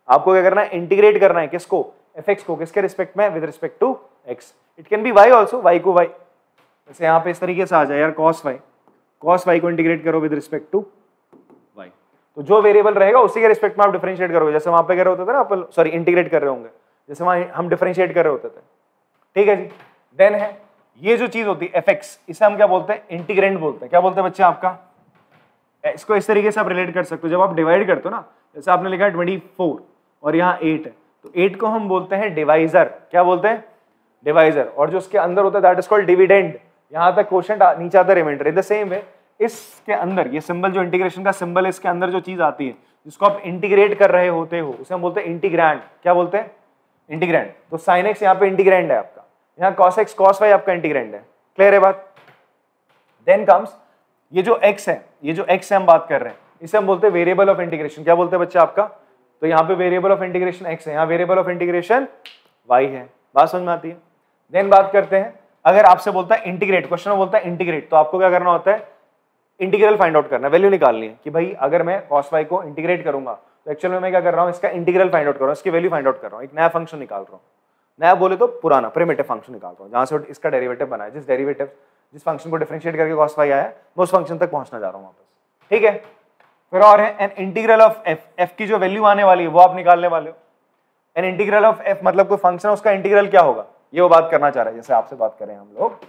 आपको क्या करना है, इंटीग्रेट करना है किसको, fx को किसके रिस्पेक्ट में, with respect to x। It can be y also, y को y, जैसे यहाँ पे इस तरीके से आ जाए यार cos y को इंटीग्रेट करो विद रिस्पेक्ट टू y, तो जो वेरिएबल रहेगा उसी के रिस्पेक्ट में आप डिफरेंशिएट करोगे, जैसे वहां पे कर रहे होते थे ना आप, सॉरी इंटीग्रेट कर रहे होंगे, जैसे वहां हम डिफरेंशिएट कर रहे होते थे। ठीक है जी। देन है ये जो चीज होती है fx, इसे हम क्या बोलते हैं, इंटीग्रेंड बोलते हैं। क्या बोलते हैं बच्चे आपका, इसको इस तरीके से आप रिलेट कर सकते हो, जब आप डिवाइड करते हो ना, जैसे आपने लिखा है 24 और यहाँ 8 है, तो 8 को हम बोलते हैं डिवाइजर। क्या बोलते हैं, डिवाइजर। और जो उसके अंदर होता है दैट इज कॉल्ड डिविडेंड। यहाँ तक क्वोशिएंट, नीचे आता है reminder. In the same way इसके अंदर ये सिंबल, जो इंटीग्रेशन का सिंबल है, इसके अंदर जो चीज आती है जिसको आप इंटीग्रेट कर रहे होते हो, उसे हम बोलते हैं इंटीग्रैंड। क्या बोलते हैं, इंटीग्रैंड। तो sin x यहाँ पे इंटीग्रैंड है आपका, यहाँ cos x cos y आपका इंटीग्रैंड है। क्लियर है बात। देन कम्स ये जो x है, ये जो x है हम बात कर रहे हैं, इसे हम बोलते हैं वेरिएबल ऑफ इंटीग्रेशन। क्या बोलते हैं बच्चे आपका, तो यहाँ पे वेरिएबल ऑफ इंटीग्रेशन x है, यहाँ वेरिएबल ऑफ इंटीग्रेशन y है। बात समझ में आती है। देन बात करते हैं, अगर आपसे बोलता है इंटीग्रेट, क्वेश्चन में बोलता है इंटीग्रेट, तो आपको क्या करना होता है, इंटीग्रल फाइंड आउट करना है, वैल्यू निकालनी है कि भाई अगर मैं cos y को इंटीग्रेट करूंगा तो एक्चुअल में मैं क्या कर रहा हूँ, इसका इंटीग्रल फाइंड आउट कर रहा हूँ, इसकी वैल्यू फाइंड आउट कर रहा हूँ, एक नया फंक्शन निकाल रहा हूँ। नया बोले तो पुराना प्रिमिटिव फंक्शन निकाल रहा हूँ, जहां से इसका डेरिवेटिव बना है, जिस फंक्शन को डिफरेंशिएट करके cos y आया है, मैं उस फंक्शन तक पहुंचना जा रहा हूँ वापस। ठीक है। फिर और है एन इंटीग्रल ऑफ f की जो वैल्यू आने वाली है वो आप निकालने वाले हो। एन इंटीग्रल ऑफ f मतलब कोई फंक्शन है, उसका इंटीग्रल क्या होगा, ये वो बात करना चाह रहे हैं। जैसे आपसे बात करें हम लोग,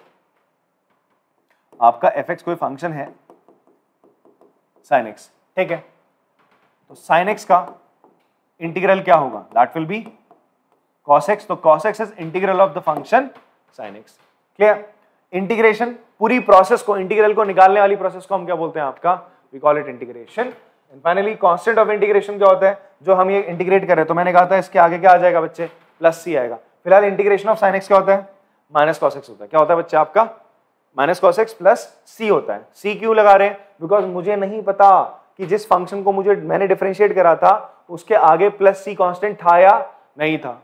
आपका fx कोई फंक्शन है sin x, ठीक है, तो sin x का इंटीग्रल क्या होगा, that will B cos x। तो cos x is integral of the function sin x। Clear. Integration, पूरी प्रोसेस को, इंटीग्रल को निकालने वाली प्रोसेस को हम क्या बोलते हैं आपका, we call it integration. And finally constant of integration क्या होता है, जो हम ये इंटीग्रेट कर रहे हैं, तो मैंने कहा था इसके आगे क्या आ जाएगा बच्चे, प्लस सी आएगा। फिलहाल इंटीग्रेशन ऑफ sin x क्या होता है, माइनस cos x होता है। क्या होता है बच्चे आपका, माइनस cos x प्लस सी होता है। सी क्यों लगा रहे हैं, बिकॉज मुझे नहीं पता कि जिस फंक्शन को मैंने डिफरेंशिएट करा था उसके आगे प्लस सी कांस्टेंट था या नहीं था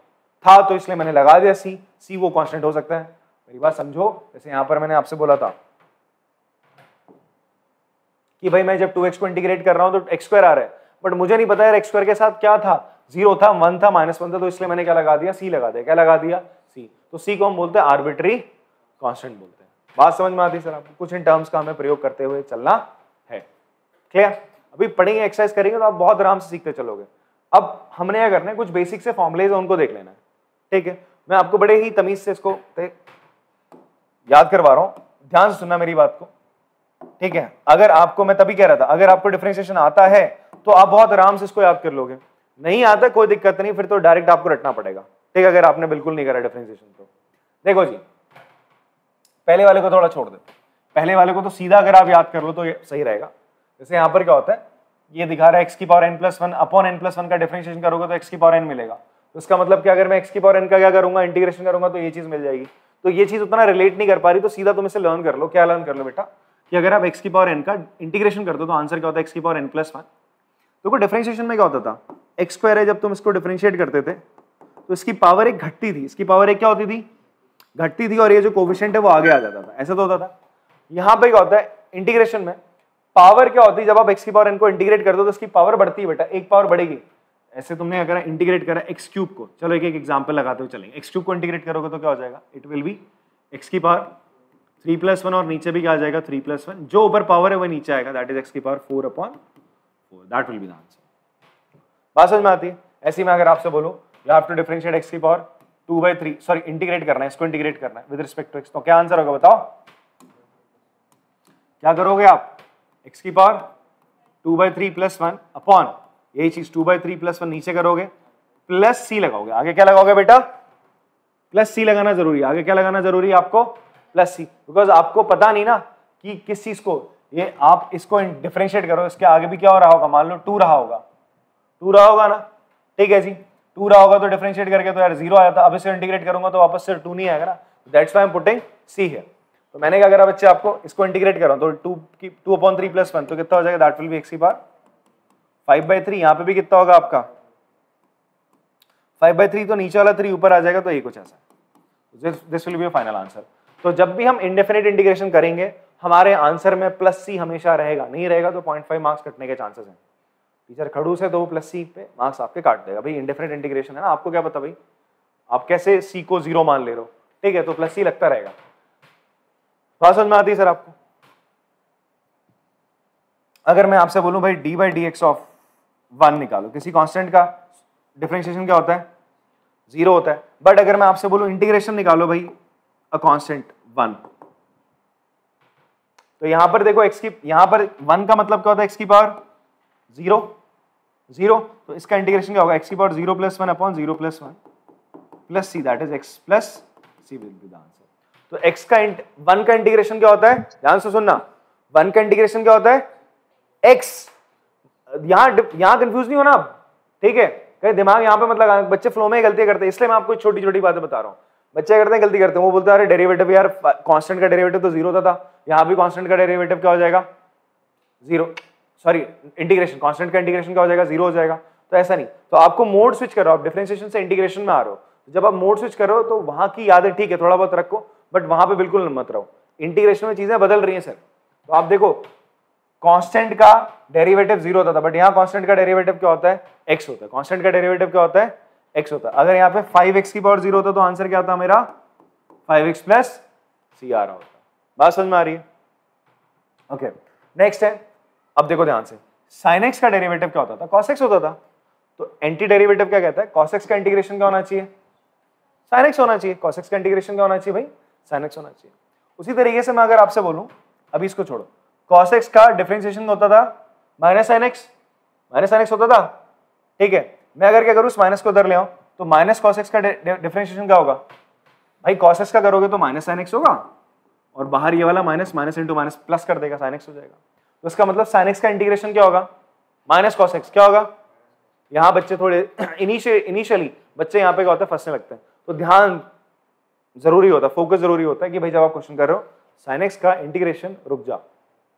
तो इसलिए मैंने लगा दिया सी। सी वो कांस्टेंट हो सकता है। मेरी बात समझो, जैसे यहां पर मैंने आपसे बोला था कि भाई मैं जब 2x को इंटीग्रेट कर रहा हूं तो x² आ रहा है, बट मुझे नहीं पता यार x² के साथ क्या था, 0 था, 1 था, -1 था, तो इसलिए मैंने क्या लगा दिया, सी लगा दिया। क्या लगा दिया, सी। तो सी को हम बोलते हैं आर्बिट्री कांस्टेंट बोलते हैं। बात समझ में आती है सर आपको, कुछ इन टर्म्स का हमें प्रयोग करते हुए चलना है। क्लियर। अभी पढ़ेंगे, एक्सरसाइज करेंगे तो आप बहुत आराम से सीखते चलोगे। अब हमने क्या करना है, कुछ बेसिक से फॉर्मुलेज उनको देख लेना है। ठीक है, मैं आपको बड़े ही तमीज से इसको याद करवा रहा हूं, ध्यान से सुनना मेरी बात को। ठीक है, अगर आपको, मैं तभी कह रहा था, अगर आपको डिफरेंशिएशन आता है तो आप बहुत आराम से इसको याद कर लोगे। नहीं आता कोई दिक्कत नहीं, फिर तो डायरेक्ट आपको रटना पड़ेगा। ठीक है, अगर आपने बिल्कुल नहीं करा डिफरेंशिएशन तो। देखो जी, पहले वाले को थोड़ा छोड़ दे, पहले वाले को तो सीधा अगर आप याद कर लो तो ये सही रहेगा। जैसे यहाँ पर क्या होता है, ये दिखा रहा है x⁻n+1 अपॉन n+1 का डिफरेंशिएशन करोगे तो x⁻n मिलेगा। तो इसका मतलब कि अगर मैं x⁻n का क्या करूंगा, इंटीग्रेशन करूंगा तो ये चीज मिल जाएगी। तो ये चीज उतना रिलेट नहीं कर पा रही, तो सीधा तुम इसे लर्न कर लो। क्या लर्न कर लो बेटा, कि अगर आप x⁻n का इंटीग्रेशन कर दो तो आंसर क्या होता है, x⁻n+1। तो डिफरेंशिएशन में क्या होता था, x² है, जब तुम इसको डिफरेंशिएट करते थे तो इसकी पावर एक घटती थी, इसकी पावर एक क्या होती थी, घटती थी, और ये जो कोफिशिएंट है वो आगे आ जाता था। ऐसा तो होता था। यहाँ पे क्या होता है, इंटीग्रेशन में पावर क्या होती है, जब आप x⁻n को इंटीग्रेट कर दो तो इसकी पावर बढ़ती है बेटा, एक पावर बढ़ेगी। ऐसे तुमने अगर इंटीग्रेट करा x³ को, चलो एक एक एग्जांपल लगाते हुए चलेंगे। x³ को इंटीग्रेट करोगे तो क्या हो जाएगा, इट विल बी x⁻3+1 और नीचे भी क्या आ जाएगा 3+1, जो ऊपर पावर है वो नीचे आएगा, that is x⁴/4, that will be the answer. बात समझ में आती है। ऐसे में अगर आपसे बोलो you have to differentiate x⁻2/3, sorry integrate करना है, इसको इंटीग्रेट करना है विद रिस्पेक्ट टू x, तो क्या आंसर होगा बताओ, क्या करोगे आप, x⁻2/3+1 अपॉन यही चीज 2/3+1 नीचे करोगे, प्लस सी लगाओगे। आगे क्या लगाओगे बेटा, प्लस सी लगाना जरूरी है। आगे क्या लगाना जरूरी है आपको, प्लस सी, बिकॉज आपको पता नहीं ना कि किस चीज को, ये आप इसको डिफरेंशिएट करो, इसके आगे भी क्या हो रहा होगा, मान लो 2 रहा होगा, 2 रहा होगा ना। ठीक है जी, 2 रहा होगा तो डिफरेंशिएट करके तो यार 0 आया था, अब इसे इंटीग्रेट करूंगा तो वापस से 2 नहीं आएगा ना, that's why I am putting see here. तो मैंने क्या करा बच्चे, आपको इसको इंटीग्रेट कर रहा हूं तो 2/3+1 तो कितना हो जाएगा, दैट विल बी x⁵/3। यहाँ पे भी कितना होगा आपका 5/3, तो नीचे वाला 3 ऊपर आ जाएगा, तो ये कुछ ऐसा। This will be final answer. तो जब भी हम इंडेफिनिट इंटीग्रेशन करेंगे हमारे आंसर में प्लस सी हमेशा रहेगा, नहीं रहेगा तो 0.5 मार्क्स कटने के चांसेस हैं। टीचर खड़ूस है तो वो प्लस सी पे मार्क्स आपके काट देगा। भाई इंडेफिनिट इंटीग्रेशन है ना, आपको क्या पता भाई, आप कैसे c को 0 मान ले रहे हो, ठीक है, तो प्लस c लगता रहेगा। बात समझ में आती है सर आपको? अगर मैं आपसे बोलूं भाई D by d x of 1 निकालो, किसी कांस्टेंट का डिफरेंशिएशन क्या होता है? 0 होता है। बट अगर मैं आपसे बोलूं इंटीग्रेशन निकालो भाई अ कांस्टेंट 1, तो यहां पर देखो x की, यहां पर 1 का मतलब क्या होता है? x की पावर 0, 0, तो इसका इंटीग्रेशन क्या होगा? x की power 0 plus 1 upon 0 plus 1 plus c, that is x plus c will be the answer. तो x का 1 का इंटीग्रेशन क्या होता है? ध्यान से सुनना, 1 का इंटीग्रेशन क्या होता है? x। यहां कंफ्यूज नहीं होना आप, ठीक है? कहीं दिमाग यहां पे मत लगाना, बच्चे फ्लो में गलतियां करते हैं, इसलिए मैं आपको छोटी छोटी बातें बता रहा हूं। बच्चे करते हैं, गलती करते हैं, वो बोलते हैं अरे डेरिवेटिव यार, कांस्टेंट का डेरिवेटिव तो 0 था, यहां भी कांस्टेंट का डेरिवेटिव क्या हो जाएगा? 0, सॉरी इंटीग्रेशन, कांस्टेंट का इंटीग्रेशन क्या हो जाएगा? 0 हो जाएगा। तो ऐसा नहीं, तो आपको मोड स्विच करो, आप डिफरेंशिएशन से इंटीग्रेशन में आ रहे हो, जब आप मोड स्विच करो तो वहां की यादें ठीक है थोड़ा बहुत रखो, बट वहां पे बिल्कुल मत रहो। इंटीग्रेशन में चीजें बदल रही हैं सर। तो आप देखो कांस्टेंट का डेरिवेटिव 0 होता था, बट यहाँ कांस्टेंट का डेरिवेटिव क्या होता है? x होता है। कांस्टेंट का डेरिवेटिव क्या होता है? x होता है। अगर यहाँ पे 5x की पावर 0 होता तो आंसर क्या आता मेरा? 5x प्लस c आ रहा होता। बात समझ में आ रही है? ओके, नेक्स्ट है, अब देखो ध्यान से, sin x का डेरिवेटिव क्या होता था? cos x होता था। तो एंटी डेरिवेटिव क्या कहता है? cos x का इंटीग्रेशन क्या होना चाहिए? sin x होना चाहिए। cos x का इंटीग्रेशन क्या होना चाहिए भाई? sin x होना चाहिए। उसी तरीके से मैं अगर आपसे बोलूं, अभी इसको छोड़ो, cos x का डिफरेंशिएशन होता था माइनस sin x होता था, ठीक है? मैं अगर क्या करूं, इस माइनस को उधर ले आऊं, तो माइनस cos x का डिफरेंशिएशन क्या होगा भाई? cos x का करोगे तो माइनस sin x होगा, और बाहर ये वाला minus, minus into minus plus कर देगा, sin x हो जाएगा। तो इसका मतलब sin x का इंटीग्रेशन क्या होगा? माइनस cos x क्या होगा? यहाँ बच्चे थोड़े इनिशियली बच्चे यहाँ पे क्या होता है? फंसने लगते हैं। तो ध्यान जरूरी होता है, फोकस जरूरी होता है कि भाई जब आप क्वेश्चन कर रहे हो sin x का इंटीग्रेशन, रुक जा,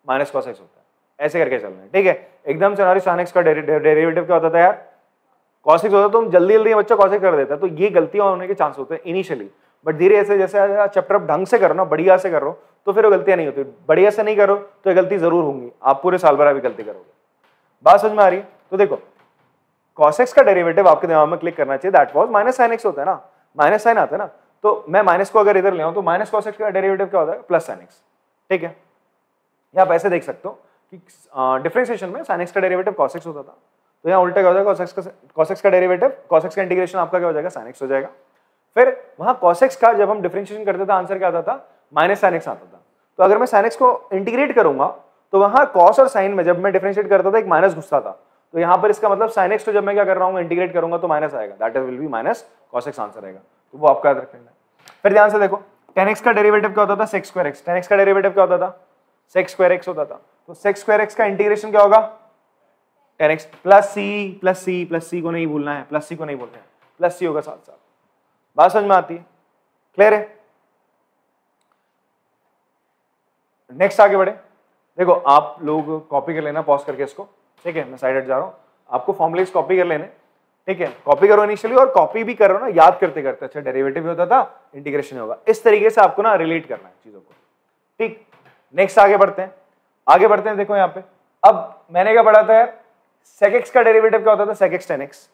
माइनस cos x होता है, ऐसे करके चलना है, ठीक है? एकदम से हमारी sin x का डेरिवेटिव क्या होता था यार? cos x होता, तो हम जल्दी जल्दी बच्चा cos x कर देता है, तो ये गलतियां होने के चांस होते हैं इनिशियली। बट धीरे से जैसे चैप्टर आप ढंग से करो ना, बढ़िया से करो, तो फिर वो गलतियां नहीं होती। बढ़िया से नहीं करो तो ये गलती जरूर होंगी, आप पूरे साल भर अभी गलती करोगे। बात समझ में आ रही है? तो देखो cos x का डेरिवेटिव आपके दिमाग में क्लिक करना चाहिए, that was minus sin x होता है ना, माइनस साइन आता है ना, तो मैं माइनस को अगर इधर ले आऊं तो माइनस cos x का डेरिवेटिव क्या होता है? प्लस sin x, ठीक है? या आप ऐसे देख सकते हो कि डिफरेंशिएशन में sin x का डेरिवेटिव cos x होता था, तो यहाँ उल्टा क्या हो जाएगा? cos x का डेरिवेटिव, cos x का इंटीग्रेशन आपका क्या हो जाएगा? sin x हो जाएगा। फिर वहां cos x का जब हम डिफरेंशिएशन करते थे आंसर क्या आता था? माइनस sin x आता था। तो अगर मैं sin x को इंटीग्रेट करूंगा तो वहां cos और sin में जब मैं डिफरेंशिएट करता था एक माइनस घुसता था, तो यहाँ पर इसका मतलब sin x को जब मैं क्या कर रहा हूँ, इंटीग्रेट करूंगा तो माइनस आएगा, that will B minus cos x answer आएगा। तो वो आपका याद रखना है। फिर ध्यान से देखो, tan x का डेरिवेटिव क्या होता था? sec square x। tan x का डेरिवेटिव क्या होता था? sec square x होता था। तो sec square x का इंटीग्रेशन क्या होगा? tan x प्लस सी को नहीं भूलना है, प्लस सी को नहीं भूलना है, प्लस सी होगा साथ साथ। बात समझ में आती है? क्लियर है? नेक्स्ट आगे बढ़े। देखो आप लोग कॉपी कर लेना पॉज करके इसको, ठीक है? मैं साइड हट जा रहा हूं, आपको फॉर्मूलेज कॉपी कर लेने, ठीक है? कॉपी करो इनिशियली, और कॉपी भी करो ना याद करते करते, अच्छा डेरिवेटिव होता था, इंटीग्रेशन होगा, इस तरीके से आपको ना रिलेट करना है चीजों को, ठीक? नेक्स्ट आगे बढ़ते हैं। देखो यहाँ पे, अब मैंने क्या पढ़ा था यार? sec x का डेरिवेटिव क्या होता था? sec x tan x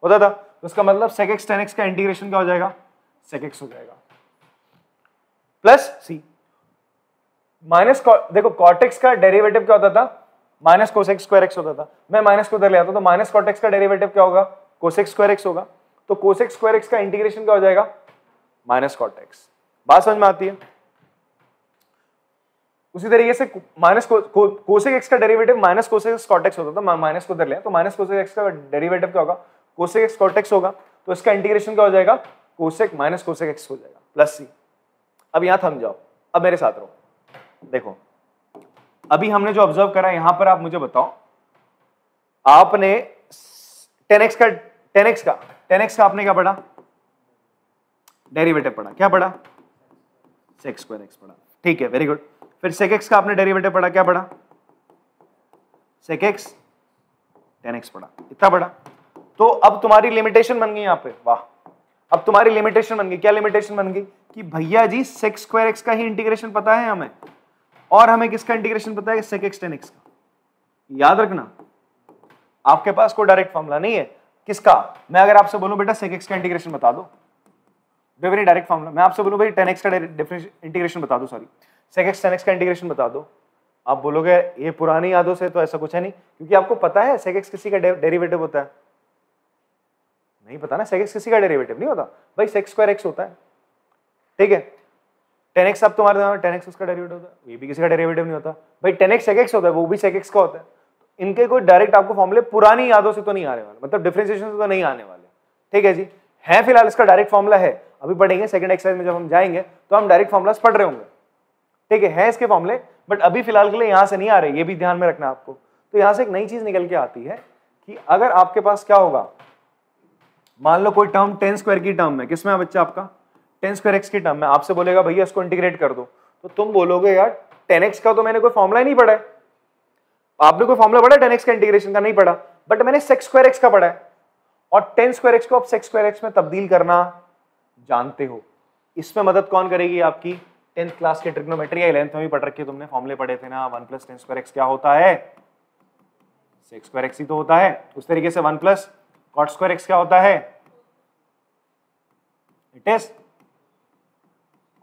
होता था। तो उसका मतलब sec x tan x का इंटीग्रेशन क्या हो जाएगा? sec x हो जाएगा प्लस c माइनस, देखो cot x का डेरिवेटिव क्या होता था? Minus cos x square x होता था। मैं माइनस को उधर ले आता तो माइनस cot x का डेरिवेटिव क्या होगा? cos x स्क्वायर x होगा। तो cos x स्क्वायर x का इंटीग्रेशन क्या हो जाएगा? Minus cot x। बात समझ में आती है? उसी तरीके से माइनस cosec x का derivative minus cosec x cot x होता था, माइनस को उधर ले तो माइनस cosec x का डेरिवेटिव क्या होगा? cosec x cot x होगा। तो इसका इंटीग्रेशन क्या हो जाएगा? cosec माइनस cosec x हो जाएगा प्लस c। अब यहां थम जाओ, अब मेरे साथ रहो। देखो अभी हमने जो ऑब्जर्व करा, यहां पर आप मुझे बताओ, आपने tan x का आपने क्या पढ़ा? डेरिवेटिव पढ़ा। क्या पढ़ा? sec स्क्वायर x पढ़ा, ठीक है, वेरी गुड। फिर sec x का आपने डेरिवेटिव पढ़ा, क्या पढ़ा? sec x tan x पढ़ा, इतना पढ़ा। तो अब तुम्हारी लिमिटेशन बन गई यहाँ पे, वाह, अब तुम्हारी लिमिटेशन बन गई। क्या लिमिटेशन बन गई? कि भैया जी sec स्क्वायर x का ही इंटीग्रेशन पता है हमें, और हमें किसका इंटीग्रेशन पता है? sec x tan x का। याद रखना, आपके पास कोई डायरेक्ट फॉर्मूला नहीं है। किसका? मैं अगर आपसे बोलूं बेटा sec x का इंटीग्रेशन बता दो, वेरी डायरेक्ट फॉर्मूला। मैं आपसे बोलूँ भाई 10x का इंटीग्रेशन बता दो, सॉरी sec x 10x का इंटीग्रेशन बता दो, आप बोलोगे ये पुरानी यादों से तो ऐसा कुछ है नहीं, क्योंकि आपको पता है sec x किसी का डेरिवेटिव होता है, नहीं पता ना, sec x किसी का डेरिवेटिव नहीं होता भाई, sec स्क्वायर x होता है, ठीक है। 10x अब तुम्हारे दिमाग में 10x उसका डेरिवेटिव होता है, ये भी किसी का डेरिवेटिव नहीं होता भाई, 10x sec x होता है, वो भी sec x का होता है। इनके कोई डायरेक्ट आपको फॉर्मूले पुरानी यादों से तो नहीं आने वाले, मतलब डिफरेंशिएशन से तो नहीं आने वाले, ठीक है जी। है फिलहाल इसका डायरेक्ट फॉर्मूला है, अभी पढ़ेंगे सेकंड एक्सरसाइज में जब हम जाएंगे तो हम डायरेक्ट फॉर्मूलास पढ़ रहे होंगे, ठीक है इसके फॉर्मूले, बट अभी फिलहाल के लिए यहां से नहीं आ रहे, ये भी ध्यान में रखना आपको। तो यहां से एक नई चीज निकल के आती है कि अगर आपके पास क्या होगा, मान लो कोई टर्म 10 स्क्वायर की टर्म में, किसमें है बच्चा आपका 10 स्क्वायर x की टर्म में, आपसे बोलेगा भैया इसको इंटीग्रेट कर दो, तो तुम बोलोगे यार 10x का तो मैंने कोई फॉर्मूला ही नहीं पढ़ा है, आपने कोई फॉर्मूला पढ़ा है 10x का इंटीग्रेशन का? नहीं पढ़ा, बट मैंने sec स्क्वायर x का पढ़ा है, और 10 स्क्वायर x को आप sec स्क्वायर x में तब्दील करना जानते हो। इसमें मदद कौन करेगी? आपकी 10th क्लास के ट्रिग्नोमेट्री या 11th में भी पढ़ रखी है तुमने, फॉर्मूले पढ़े थे ना, 1 + 10 स्क्वायर x क्या होता है, sec स्क्वायर x ही तो होता है। उस तरीके से 1 + cot स्क्वायर x क्या होता है, it is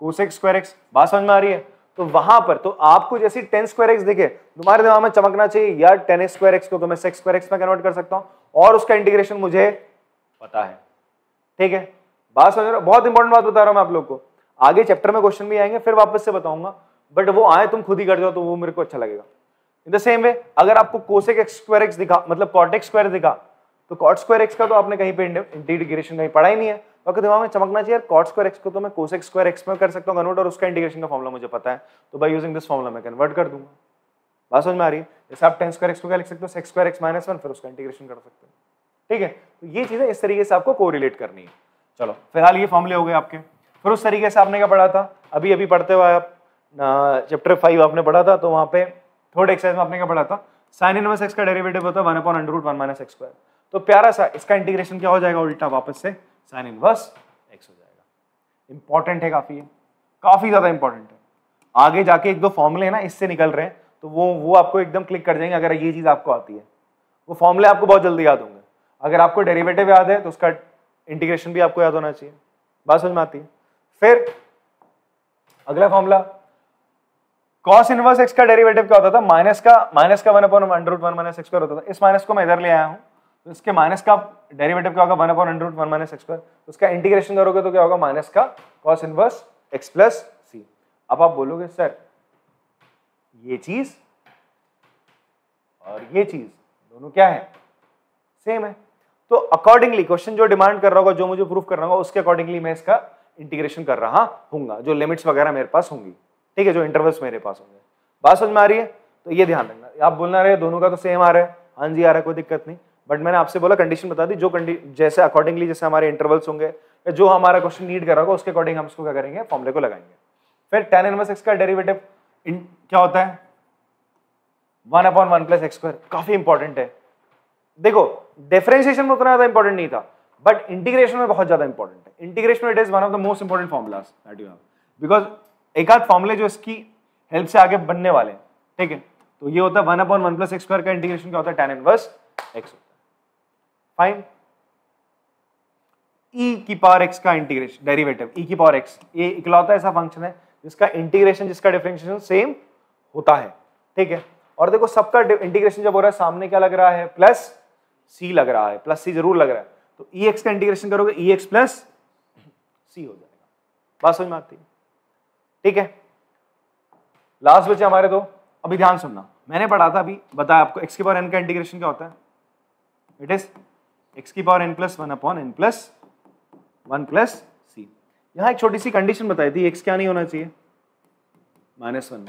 cosec square x। बात समझ में आ रही है? तो वहां पर तो आपको जैसे 10 स्क्वायर x दिखे, तुम्हारे दिमाग में चमकना चाहिए यार 10 स्क्वायर x को तो मैं sec स्क्वायर x में कन्वर्ट कर सकता हूं, और उसका इंटीग्रेशन मुझे पता है, ठीक है। बात समझ रहे हो? बहुत इंपॉर्टेंट बात बता रहा हूं मैं आप लोग को, आगे चैप्टर में क्वेश्चन भी आएंगे, फिर वापस से बताऊंगा, बट वो आए तुम खुद ही कर जाओ तो वो मेरे को अच्छा लगेगा। इन द सेम वे अगर आपको cosec x स्क्वायर x दिखा, मतलब cot x स्क्वायर दिखा, तो cot स्क्वायर x का तो आपने कहीं पे इंटीग्रेशन कहीं पढ़ा ही नहीं है, तो आपके दिमाग में चमकना चाहिए cot स्क्वायर x को तो मैं cosec स्क्वायर x में कर सकता हूं कन्वर्ट, और उसका इंटीग्रेशन का फॉर्मूला मुझे पता है, तो बाय यूजिंग दिस फॉर्मूला मैं कन्वर्ट कर दूंगा। बात समझ में आ रही है? जैसे आप 10 स्क्वायर x को क्या लिख सकते हो, sec स्क्वायर x - 1, फिर उसका इंटीग्रेशन कर सकते हो, ठीक है। तो ये चीजें इस तरीके से आपको कोरिलेट करनी है। चलो फिलहाल ये फॉर्मूले हो गए आपके। फिर उस तरीके से आपने क्या पढ़ा था, अभी अभी पढ़ते हुए आप चैप्टर 5 आपने पढ़ा था, तो वहां पे थर्ड एक्सरसाइज में आपने क्या पढ़ा था, sin इनवर्स x का डेरिवेटिव होता है 1/√1 - x स्क्वायर। तो प्यारा सा इसका इंटीग्रेशन क्या हो जाएगा, उल्टा वापस से sin इनवर्स x हो जाएगा। इंपॉर्टेंट है काफी, है काफी ज्यादा इंपॉर्टेंट है। आगे जाके एक दो फॉर्मूले ना इससे निकल रहे हैं, तो वो आपको एकदम क्लिक कर जाएंगे अगर ये चीज आपको आती है, वो फॉर्मूले आपको बहुत जल्दी याद होंगे। अगर आपको डेरिवेटिव याद है तो उसका इंटीग्रेशन भी आपको याद होना चाहिए। बात समझ में आती है? फिर अगला फॉर्मूला cos इनवर्स x का डेरिवेटिव क्या होता था, माइनस का 1/√1 - x स्क्वायर होता था। इस माइनस को मैं इधर ले आया हूं, तो इसके माइनस का डेरिवेटिव क्या होगा 1/√1 - x स्क्वायर, उसका इंटीग्रेशन करोगे तो क्या होगा माइनस का cos इनवर्स x + c। अब आप बोलोगे सर ये चीज और ये चीज दोनों क्या है, सेम है, तो अकॉर्डिंगली क्वेश्चन जो डिमांड कर रहा होगा, जो मुझे प्रूफ करना होगा, उसके अकॉर्डिंगली मैं इसका इंटीग्रेशन कर रहा हूंगा, जो लिमिट्स वगैरह मेरे पास होंगी, ठीक है, जो इंटरवल्स मेरे पास होंगे। बात समझ में आ रही है? तो ये ध्यान रखना, आप बोलना रहे दोनों का तो सेम आ रहा है, हाँ जी आ रहा है, कोई दिक्कत नहीं, बट मैंने आपसे बोला कंडीशन बता दी, जो जैसे अकॉर्डिंगली जैसे हमारे इंटरवल्स होंगे या जो हमारा क्वेश्चन नीड कर रहा होगा उसके अकॉर्डिंग हम इसको क्या करेंगे, फॉर्मूले को लगाएंगे। फिर tan इनवर्स x का डेरिवेटिव क्या होता है 1/1 + x स्क्वायर, काफी इंपॉर्टेंट है। देखो डिफरेंशिएशन में उतना ज्यादा इंपॉर्टेंट नहीं था, बट इंटीग्रेशन में बहुत ज्यादा इंपॉर्टेंट है। Integration it is one of the most important formulas that you have, because एक आध फॉर्मूले जो इसकी हेल्प से आगे बनने वाले हैं, ठीक है। तो ये होता है 1/1 + x स्क्वायर का इंटीग्रेशन क्या होता है, tan इनवर्स x होता है। फाइन, e की पावर x का इंटीग्रेशन डेरिवेटिव e की पावर x, ये इकलौता ऐसा फंक्शन है जिसका इंटीग्रेशन जिसका डिफरेंशिएशन सेम होता है, ठीक है। और देखो सबका इंटीग्रेशन जब हो रहा है सामने क्या लग रहा है, प्लस c लग रहा है, प्लस c जरूर लग रहा है, तो ex का इंटीग्रेशन करोगे ex + c हो जाएगा। बात समझ में आती है? ठीक है, लास्ट बचे हमारे दो। अभी ध्यान सुनना, मैंने पढ़ा था अभी, बताया आपको x की पावर n का इंटीग्रेशन क्या होता है, इट इज x की पावर n + 1/n + 1 + c। यहां एक छोटी सी कंडीशन बताई थी, x क्या नहीं होना चाहिए, -1,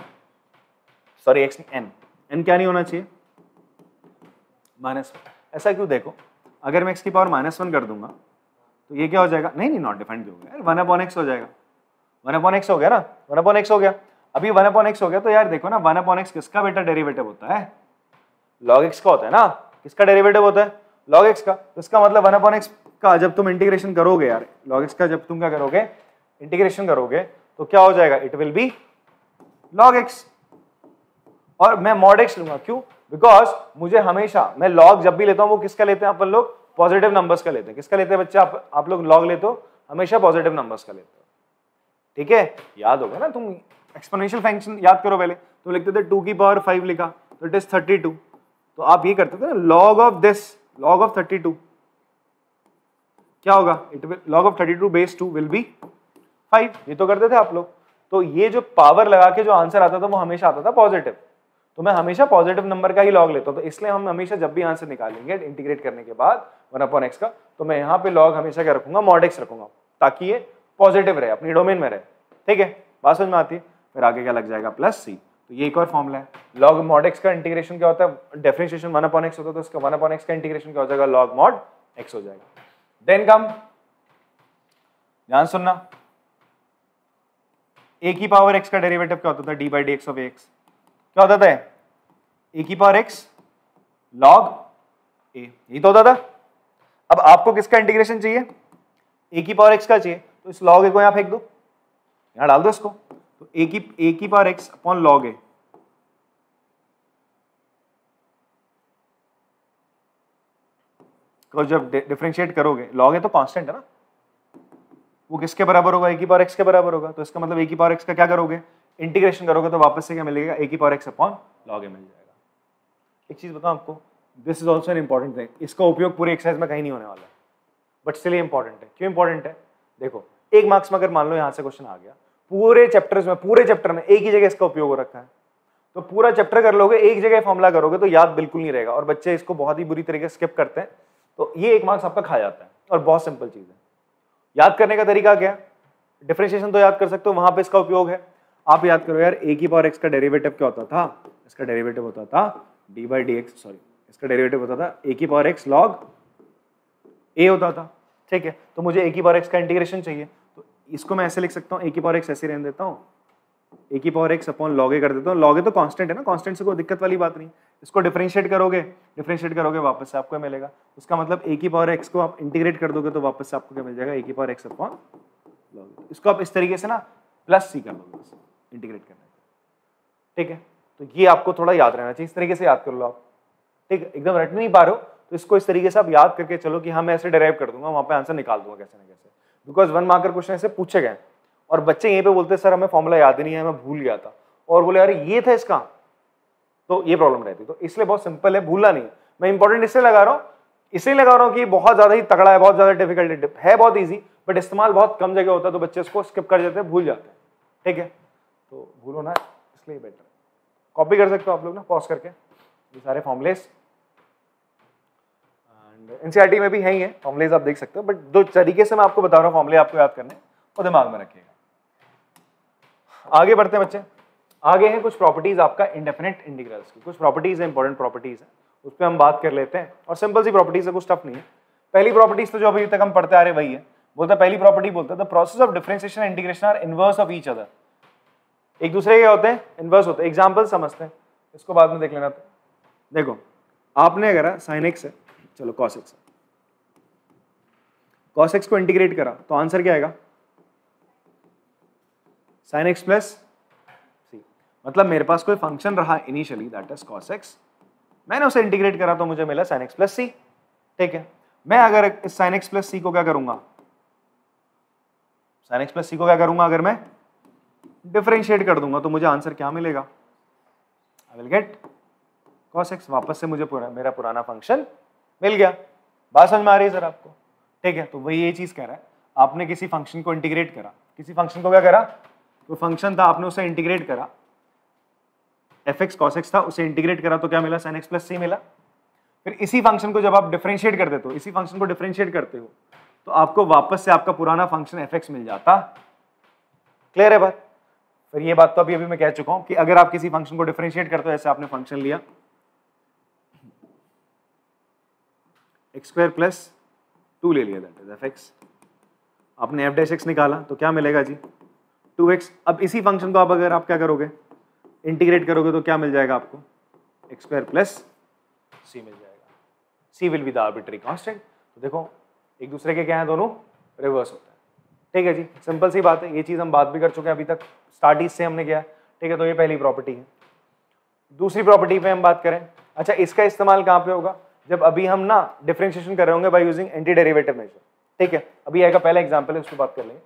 सॉरी x n क्या नहीं होना चाहिए, -1। ऐसा क्यों? देखो अगर मैं x की पावर -1 कर दूंगा तो ये क्या हो जाएगा, नहीं नॉट डिफाइंड क्यों हो गया, 1/x हो जाएगा, 1/x हो गया ना, 1/x हो गया। अभी 1/x हो गया तो यार देखो ना 1/x किसका बेटा डेरिवेटिव होता है, log x का होता है ना, किसका डेरिवेटिव होता है, log x का। तो इसका मतलब 1/x का जब तुम इंटीग्रेशन करोगे यार, log x का जब तुम क्या करोगे इंटीग्रेशन करोगे तो क्या हो जाएगा, it will B log x। और मैं mod x लूंगा, क्यों, बिकॉज मुझे हमेशा, मैं log जब भी लेता हूं वो किसका लेते हैं अपन लोग, पॉजिटिव नंबर्स का लेते हैं। किसका लेते हैं बच्चे आप लोग लॉग लेते हो, हमेशा पॉजिटिव नंबर्स का लेते हो, ठीक है, याद होगा ना, तुम एक्सपोनेंशियल फंक्शन याद करो पहले, तुम लिखते थे 2 की पावर 5 लिखा तो इट इज 32, तो आप ये करते थे log of this, log of 32 क्या होगा, it will log of 32 base 2 will be 5, ये तो करते थे आप लोग। तो ये जो पावर लगा के जो आंसर आता था वो हमेशा आता था पॉजिटिव, तो मैं हमेशा पॉजिटिव नंबर का ही लॉग लेता हूं, तो इसलिए हम हमेशा जब भी आंसर निकालेंगे इंटीग्रेट करने के बाद 1/x का, तो मैं यहाँ पे लॉग हमेशा क्या रखूंगा, mod x रखूंगा, ताकि ये पॉजिटिव रहे, अपनी डोमेन में रहे, ठीक है, बात समझ में आती है। फिर आगे क्या लग जाएगा, प्लस c, तो ये एक और फॉर्मूला है। लॉग mod x का इंटीग्रेशन क्या होता है, डिफरेंशिएशन 1/x होता है, तो इसका 1/x का इंटीग्रेशन क्या हो जाएगा, log mod x हो जाएगा। देन कम, ध्यान सुनना, a की पावर x का डेरिवेटिव क्या होता था, d/dx ऑफ ax, क्या होता था, a की पावर x log a, यही तो होता था। अब आपको किसका इंटीग्रेशन चाहिए, a की पावर x का चाहिए, तो इस log a को यहां फेंक दो, यहां डाल दो इसको, तो a की power x upon log a, तो जब डिफरेंशिएट करोगे, log a तो कांस्टेंट है ना, वो किसके बराबर होगा, a की पावर x के बराबर होगा, तो इसका मतलब a की पावर x का क्या करोगे, इंटीग्रेशन करोगे, तो वापस से क्या मिलेगा, a की power x upon log a मिल जाएगा। एक चीज बताऊं आपको, this is also an important thing, इसका उपयोग पूरे एक्सरसाइज में कहीं नहीं होने वाला है, बट स्टिल इंपॉर्टेंट है। क्यों इंपॉर्टेंट है, देखो 1 मार्क्स में अगर मान लो यहां से क्वेश्चन आ गया, पूरे चैप्टर में एक ही जगह इसका उपयोग हो रखा है, तो पूरा चैप्टर कर लोगे, एक जगह फॉर्मूला करोगे तो याद बिल्कुल नहीं रहेगा, और बच्चे इसको बहुत ही बुरी तरीके से स्किप करते हैं, तो ये 1 मार्क्स आपका खा जाता है। और बहुत सिंपल चीज है, याद करने का तरीका क्या, डिफरेंशिएशन तो याद कर सकते हो, वहां पे इसका उपयोग है। आप याद करो यार, a की पावर x का डेरिवेटिव क्या होता था, इसका डेरिवेटिव होता था d/dx, सॉरी इसका डेरिवेटिव होता था a की पावर x log a होता था, ठीक है। तो मुझे a की पावर x का इंटीग्रेशन चाहिए, तो इसको मैं ऐसे लिख सकता हूँ, a की पावर x ऐसे रहने देता हूँ, a की power x upon log a कर देता हूँ, log a तो कांस्टेंट है ना, कांस्टेंट से कोई दिक्कत वाली बात नहीं, इसको डिफरेंशिएट करोगे वापस से आपको मिलेगा, उसका मतलब a की पावर x को आप इंटीग्रेट कर दोगे तो वापस से आपको क्या मिल जाएगा, a की power x upon log a। इसको आप इस तरीके से ना प्लस c कर दोगे इंटीग्रेट करने का, ठीक है। तो ये आपको थोड़ा याद रहना चाहिए, इस तरीके से याद कर लो आप, ठीक है, एकदम रट नहीं पा रहे हो तो इसको इस तरीके से आप याद करके चलो कि हाँ मैं ऐसे डिराइव कर दूंगा, वहां पे आंसर निकाल दूंगा कैसे ना कैसे, बिकॉज 1 मार्कर क्वेश्चन ऐसे पूछे गए और बच्चे यहीं पे बोलते सर हमें फॉर्मूला याद ही नहीं है, मैं भूल गया था, और बोले यार ये था इसका, तो ये प्रॉब्लम रहती। तो इसलिए बहुत सिंपल है, भूलना नहीं। मैं इंपॉर्टेंट इसलिए लगा रहा हूँ, इसलिए लगा रहा हूँ कि बहुत ज्यादा ही तगड़ा है, बहुत ज्यादा डिफिकल्ट है, बहुत ईजी, बट इस्तेमाल बहुत कम जगह होता है, तो बच्चे इसको स्किप कर जाते हैं, भूल जाते हैं, ठीक है। तो भूलो ना, इसलिए बेटर है। कॉपी कर सकते हो आप लोग ना पॉज करके ये सारे फॉर्मुलेस, एंड एनसीईआरटी में भी है ही है फॉर्मुलेस, आप देख सकते हो, बट दो तरीके से मैं आपको बता रहा हूँ फॉर्मुले आपको याद करने, और दिमाग में रखिएगा। आगे बढ़ते हैं बच्चे, आगे हैं कुछ प्रॉपर्टीज आपका इंडेफिनिट इंटीग्रल्स की, कुछ प्रॉपर्टीज है, इंपॉर्टेंट प्रॉपर्टीज है, उस पर हम बात कर लेते हैं, और सिंपल सी प्रॉपर्टीज है, कुछ टफ नहीं है। पहली प्रॉपर्टीज तो जो अभी तक हम पढ़ते आ रहे वही है, बोलता पहली प्रॉपर्टी बोलता है the process of differentiation and integration are inverse of each other, एक दूसरे के होते हैं, इनवर्स होते हैं। एग्जांपल समझते हैं, इसको बाद में देख लेना। तो देखो आपने अगर sin x है, चलो cos x है, cos x को इंटीग्रेट करा तो आंसर क्या आएगा, sin x प्लस सी, मतलब मेरे पास कोई फंक्शन रहा initially that is cos x, मैंने उसे इंटीग्रेट करा तो मुझे मिला sin x प्लस सी, ठीक है। मैं अगर इस sin x प्लस सी को क्या करूंगा, sin x प्लस सी को क्या करूंगा, अगर मैं डिफरेंशिएट कर दूंगा तो मुझे आंसर क्या मिलेगा, I will get cos x, वापस से मुझे मेरा पुराना फंक्शन मिल गया। बात समझ में आ रही है सर आपको, ठीक है। तो वही ये चीज कह रहा है, आपने किसी फंक्शन को इंटीग्रेट करा, किसी फंक्शन को क्या करा, तो फंक्शन था आपने उसे इंटीग्रेट करा, fx cos x था, उसे इंटीग्रेट करा तो क्या मिला, sin x प्लस सी मिला। फिर इसी फंक्शन को जब आप डिफरेंशिएट कर देते हो, इसी फंक्शन को डिफरेंशिएट करते हो तो आपको वापस से आपका पुराना फंक्शन fx मिल जाता। क्लियर है बात। फिर ये बात तो अभी मैं कह चुका हूं कि अगर आप किसी फंक्शन को डिफरेंशिएट करते हो, ऐसे आपने फंक्शन लिया x स्क्वायर प्लस 2 ले लिया, दैट इज fx, आपने f डैश x निकाला तो क्या मिलेगा जी, 2x। अब इसी फंक्शन को अगर आप क्या करोगे, इंटीग्रेट करोगे तो क्या मिल जाएगा आपको, x स्क्वायर प्लस c मिल जाएगा, c will be the arbitrary constant. तो देखो एक दूसरे के क्या है, दोनों रिवर्स होता है, ठीक है जी, सिंपल सी बात है। ये चीज हम बात भी कर चुके हैं अभी तक, स्टार्ट से हमने किया, ठीक है। तो ये पहली प्रॉपर्टी है। दूसरी प्रॉपर्टी पे हम बात करें, अच्छा इसका इस्तेमाल कहाँ पे होगा, जब अभी हम ना डिफरेंशिएशन कर रहे होंगे by using anti derivative measure, ठीक है, अभी आएगा पहला एग्जाम्पल है, उसकी बात कर लेंगे।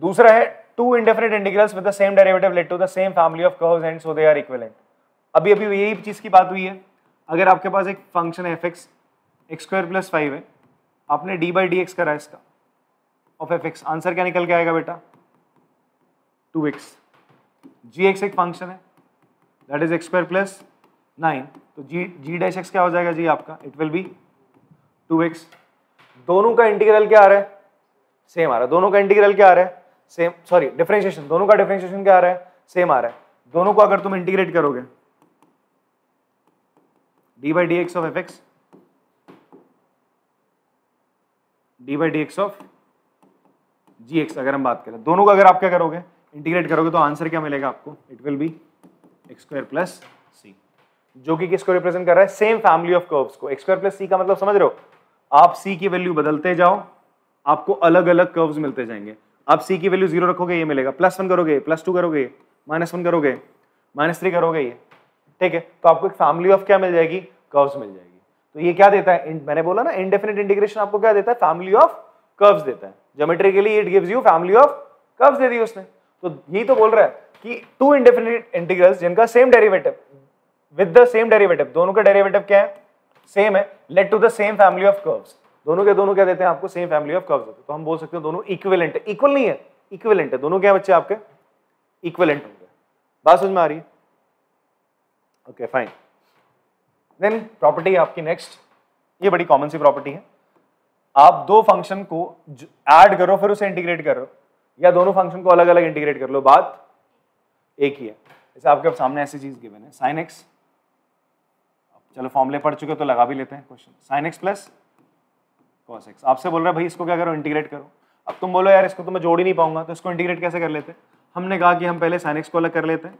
दूसरा है two indefinite integrals with the same derivative led to the same family of curves and so they are equivalent. अभी अभी यही चीज की बात हुई है। अगर आपके पास एक फंक्शन है एफ एक्स स्क्वायर प्लस 5 है, आपने डी बाई डी एक्स करा इसका ऑफ एफ एक्स, आंसर क्या निकल के आएगा बेटा 2x। जी एक्स एक फंक्शन है that is x square plus 9, तो जी डैश एक्स क्या हो जाएगा जी आपका, इट विल बी 2x। दोनों का इंटीग्रल क्या आ रहा है, सेम आ रहा है। दोनों का इंटीग्रल क्या आ रहा है, सेम, सॉरी डिफरेंशिएशन, दोनों का डिफरेंशिएशन क्या आ रहा है, सेम आ रहा है। दोनों को अगर तुम इंटीग्रेट करोगे d by d x of f x d by d x of g x, अगर हम बात करें दोनों को अगर आप क्या करोगे इंटीग्रेट करोगे तो आंसर क्या मिलेगा आपको, it will be X square plus C, जो कि किसको रिप्रेजेंट कर रहा है, सेम फैमिली ऑफ कर्व्स को। एक्स स्क्वायर प्लस सी का मतलब समझ रहे हो, आप सी की वैल्यू बदलते जाओ आपको अलग अलग कर्व्स मिलते जाएंगे। आप सी की वैल्यू 0 रखोगे ये मिलेगा, +1 करोगे +2 करोगे -1 करोगे -3 करोगे ये, ठीक है, तो आपको एक फैमिली ऑफ क्या मिल जाएगी, कर्व्स मिल जाएगी। तो ये क्या देता है, मैंने बोला ना इंडेफिनिट इंटीग्रेशन आपको क्या देता है, फैमिली ऑफ कर्व्स देता है। Geometrically it gives you family of curves दे दी उसने। तो यही तो बोल रहा है कि टू इंडेफिनिट इंटीग्रल्स जिनका same derivative with the same derivative, दोनों का डेरिवेटिव क्या है, सेम है, led to the same family of curves. दोनों के दोनों क्या देते हैं आपको, सेम फैमिली ऑफ कर्व्स देते हैं। तो हम बोल सकते हैं दोनों इक्विवेलेंट है, इक्वल नहीं है, इक्विवेलेंट है। दोनों क्या है बच्चे आपके, इक्विवेलेंट होंगे। बात समझ में आ रही है, ओके फाइन। देन प्रॉपर्टी आपकी नेक्स्ट, ये बड़ी कॉमन सी प्रॉपर्टी है, आप दो फंक्शन को ऐड करो फिर उसे इंटीग्रेट करो, या दोनों फंक्शन को अलग अलग इंटीग्रेट कर लो, बात एक ही है। जैसे आपके सामने ऐसी चीज गिवन है sin x, चलो फॉर्मूले पढ़ चुके तो लगा भी लेते हैं question, sin x plus cos x। आपसे बोल रहा है भाई इसको क्या करो, इंटीग्रेट करो। अब तुम बोलो यार इसको तो मैं जोड़ ही नहीं पाऊंगा, तो इसको इंटीग्रेट कैसे कर लेते हैं। हमने कहा कि हम पहले sin x को अलग कर लेते हैं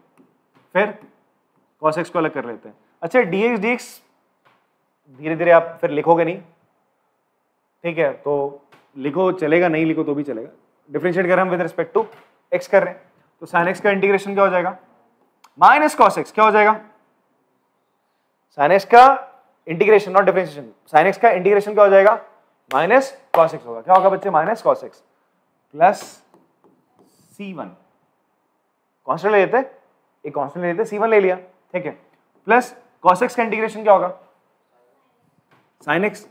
फिर cos x को अलग कर लेते हैं। अच्छा dx dx धीरे धीरे आप फिर लिखोगे नहीं, ठीक है, तो लिखो चलेगा, नहीं लिखो तो भी चलेगा। डिफरेंशिएट कर हम विद रिस्पेक्ट टू x कर रहे हैं, तो sin x का इंटीग्रेशन क्या हो जाएगा, माइनस cos x क्या हो जाएगा, sin x का integration not differentiation, sin x का इंटीग्रेशन क्या हो जाएगा, माइनस cos x होगा। क्या होगा बच्चे, minus cos x plus c1, constant ले लेते, एक कांस्टेंट ले लेते, c1 ले लिया, ठीक है, प्लस cos x का इंटीग्रेशन क्या होगा, sin x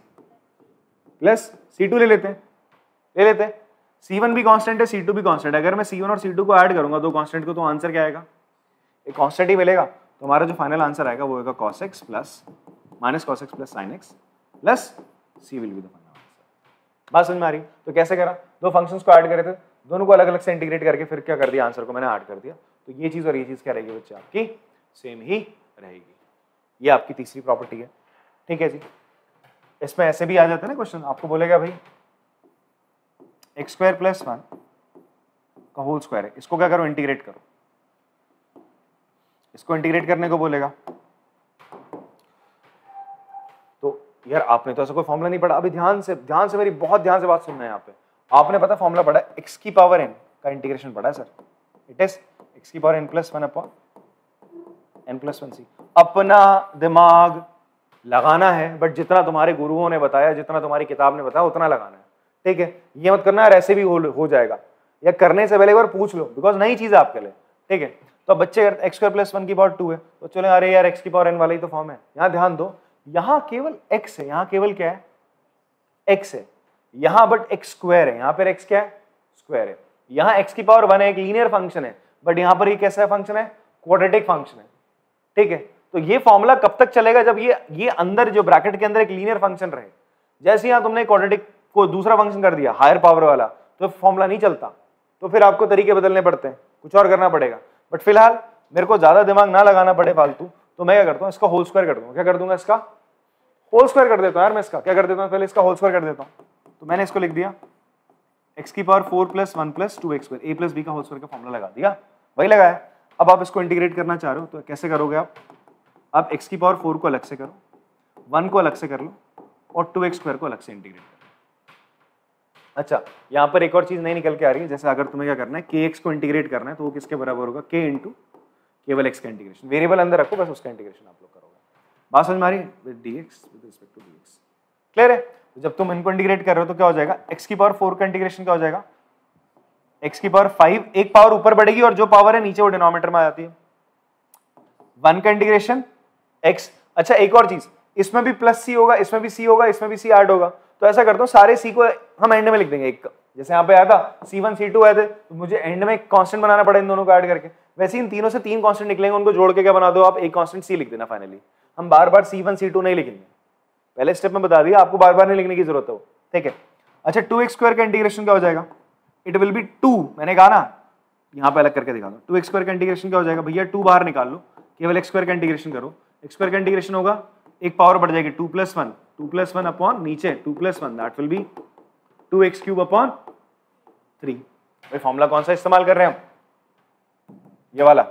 प्लस c2 ले लेते, c1 भी कांस्टेंट है c2 भी कांस्टेंट है। अगर मैं c1 और c2 को ऐड करूंगा दो कांस्टेंट को, तो आंसर क्या आएगा, एक कांस्टेंट ही मिलेगा। तो हमारा जो फाइनल आंसर आएगा वो होगा cos x plus minus cos x plus sin x plus c will be the final answer. बात समझ में आ रही है। तो कैसे करा, दो फंक्शंस को ऐड करे थे, दोनों को अलग अलग से इंटीग्रेट करके फिर क्या कर दिया, आंसर को मैंने ऐड कर दिया। तो ये चीज और ये चीज क्या रहेगी बच्चे आपकी, सेम ही रहेगी। ये आपकी तीसरी प्रॉपर्टी है, ठीक है जी। इसमें ऐसे भी आ जाता है ना क्वेश्चन, आपको बोलेगा भाई एक्स स्क्वायर प्लस 1 का होल स्क्वायर है, इसको क्या करो, इंटीग्रेट करो। इसको इंटीग्रेट करने को बोलेगा, तो यार आपने तो ऐसा कोई फॉर्मूला नहीं पढ़ा। अभी ध्यान से मेरी बहुत ध्यान से बात सुनना है। यहाँ पे आपने पता फॉर्मूला पढ़ा, एक्स की पावर n का इंटीग्रेशन पढ़ा है सर, इट इज एक्स की power n plus 1 upon n plus 1c। अपना दिमाग लगाना है, बट जितना तुम्हारे गुरुओं ने बताया, जितना तुम्हारी किताब ने बताया उतना लगाना है, ठीक है। ये मत करना यार ऐसे भी हो जाएगा, या करने से पहले एक बार पूछ लो, बिकॉज नई चीज है आपके लिए, ठीक है। तो बच्चे एक्स स्क्वायर प्लस 1 की पावर 2 है, तो चलो अरे यार एक्स की पावर n वाला ही तो फॉर्म है। यहाँ ध्यान दो, यहाँ केवल x है, यहाँ केवल क्या है, x है, यहाँ बट x स्क्वायर है, यहाँ पर x क्या है, स्क्वायर है। यहाँ x की पावर 1 है, एक लीनियर फंक्शन है, बट यहाँ पर ये कैसा फंक्शन है, क्वाड्रेटिक फंक्शन है, ठीक है। तो ये फॉर्मूला कब तक चलेगा, जब ये अंदर जो ब्रैकेट के अंदर एक लीनियर फंक्शन रहे। जैसे यहाँ तुमने क्वाड्रेटिक को दूसरा फंक्शन कर दिया हायर पावर वाला, तो फॉर्मूला नहीं चलता, तो फिर आपको तरीके बदलने पड़ते हैं, कुछ और करना पड़ेगा। बट फिलहाल मेरे को ज्यादा दिमाग ना लगाना पड़े फालतू, तो मैं क्या करता हूँ, इसका होल स्क्वायर कर दूंगा। क्या कर दूंगा, इसका होल स्क्वायर कर देता हूँ यार मैं। इसका क्या कर देता हूँ, पहले इसका होल स्क्वायर कर देता हूँ। तो मैंने इसको लिख दिया एक्स की power 4 plus 1 plus 2x square, a plus b का होल स्क्वायर का फॉर्मूला लगा दिया, वही लगाया। अब आप इसको इंटीग्रेट करना चाह रहे हो तो कैसे करोगे आप x की पावर 4 को अलग से करो, 1 को अलग से कर लो, और 2x स्क्वायर को अलग से इंटीग्रेट करो। अच्छा, यहाँ पर एक और चीज नहीं निकल के आ रही है। जैसे अगर तुम्हें क्या करना है, kx को इंटीग्रेट करना है, तो वो किसके बराबर होगा, k इंटू केवल x का इंटीग्रेशन। वेरिएबल अंदर रखो, बस उसका इंटीग्रेशन आप लोग करोगे। बात समझ में आ रही है, with dx with respect to dx। Clear है। जब तुम इनको इंटीग्रेट कर रहे हो तो क्या हो जाएगा, x की पावर 4 का इंटीग्रेशन क्या हो जाएगा, x की पावर 5, एक पावर ऊपर बढ़ेगी और जो पावर है नीचे वो डिनोमिनेटर में आ जाती है। 1 का इंटीग्रेशन x। अच्छा एक और चीज, इसमें भी प्लस c होगा, इसमें भी c होगा, इसमें भी c ऐड होगा, तो ऐसा करता हूँ सारे c को हम एंड में लिख देंगे एक, जैसे यहाँ पे आया था c1 c2 आए थे, तो मुझे एंड में एक कांस्टेंट बनाना पड़ा इन दोनों को ऐड करके। वैसे इन तीनों से 3 कांस्टेंट निकलेंगे, उनको जोड़ के क्या बना दो आप, एक कांस्टेंट c लिख देना फाइनली। हम बार बार c1 c2 नहीं लिखेंगे, पहले स्टेप में बता दिया आपको बार बार नहीं लिखने की जरूरत है, ठीक है। अच्छा 2x² का इंटीग्रेशन क्या हो जाएगा, इट विल बी 2, मैंने कहा ना यहाँ पे अलग करके दिखा दो। 2x² का इंटीग्रेशन क्या हो जाएगा भैया, 2 बाहर निकाल लो, केवल x² का इंटीग्रेशन करो। x² का इंटीग्रेशन होगा, एक पावर बढ़ जाएगी 2 + 1, 2 + 1 अपॉन नीचे 2 + 1, that will B 2x³ upon 3। भाई फॉर्मूला कौन सा इस्तेमाल कर रहे हैं हम, ये वाला,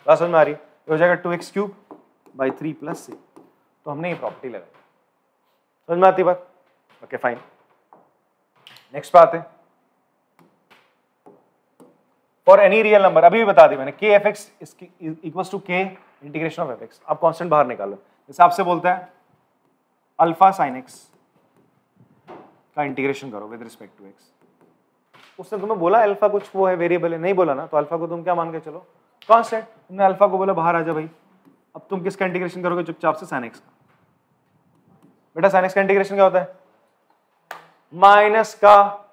बात समझ में आ रही है। हो जाएगा 2x³ by 3 + c, तो हमने ये प्रॉपर्टी लगाई, समझ में आती बात, ओके फाइन। नेक्स्ट बात है, फॉर एनी रियल नंबर, अभी भी बता दी मैंने, k f x equals to k integration of f x। आप कांस्टेंट बाहर निकालो, जैसे आपसे बोलता है अल्फा साइन x का इंटीग्रेशन करो विद रिस्पेक्ट टू x, उसने तुम्हें बोला अल्फा कुछ वो है वेरिएबल है, नहीं बोला ना, तो अल्फा को तुम क्या मान के चलो, कांस्टेंट। तुमने अल्फा को बोला बाहर आ जा भाई, अब तुम किसका इंटीग्रेशन करोगे चुपचाप से, साइन x का। बेटा साइन x का इंटीग्रेशन क्या होता है, माइनस का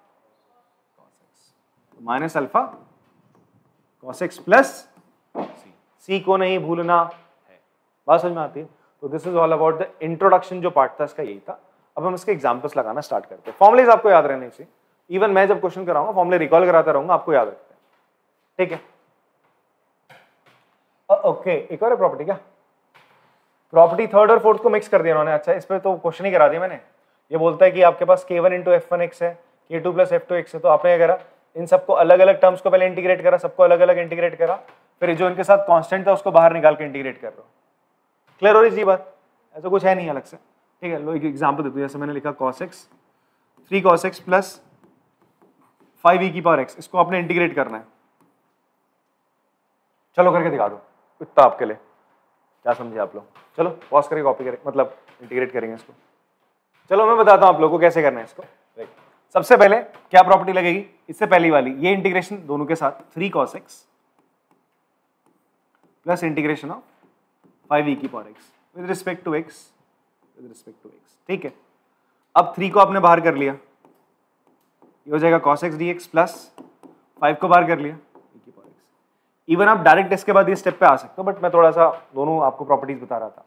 minus alpha cos x plus c को नहीं भूलना है, बात समझ में आती है। तो this is all about the introduction, जो पार्ट था इसका यही था। अब हम इसके एग्जांपल्स लगाना स्टार्ट करते हैं। फॉर्मुलेज आपको याद रहने चाहिए, इवन मैं जब क्वेश्चन कराऊंगा फॉर्मुले रिकॉल कराता रहूंगा, आपको याद रखते हैं, ठीक है। ओके एक और प्रॉपर्टी, क्या प्रॉपर्टी थर्ड और फोर्थ को मिक्स कर दिया उन्होंने। अच्छा इस पर तो क्वेश्चन ही करा दिया मैंने। ये बोलता है कि आपके पास k1 × f1x है, k2 + f2x है, तो आपने क्या करा, इन सबको अलग अलग टर्म्स को पहले इंटीग्रेट करा, सबको अलग अलग इंटीग्रेट करा, फिर जो इनके साथ कांस्टेंट था उसको बाहर निकाल के इंटीग्रेट कर रहा हूं। क्लियर हो रही जी बात, ऐसा कुछ है नहीं अलग से, ठीक है। लो एक एग्जांपल देता हूं, जैसे मैंने लिखा cos x 3 cos x plus 5e⁻x, इसको आपने इंटीग्रेट करना है। चलो करके दिखा दो, इतना आपके लिए, क्या समझे आप लोग। चलो पॉज करके कॉपी करें, मतलब इंटीग्रेट करेंगे इसको। चलो मैं बताता हूं आप लोगों को कैसे करना है इसको। सबसे पहले क्या प्रॉपर्टी लगेगी, इससे पहली वाली, ये इंटीग्रेशन दोनों के साथ 3 cos x plus integration of 5e⁻x with respect to x, ठीक है। अब 3 को आपने बाहर कर लिया, ये हो जाएगा cos x dx प्लस 5 को बाहर कर लिया e⁻x। इवन आप डायरेक्ट इसके बाद ये स्टेप पे आ सकते हो, बट मैं थोड़ा सा दोनों आपको प्रॉपर्टीज बता रहा था।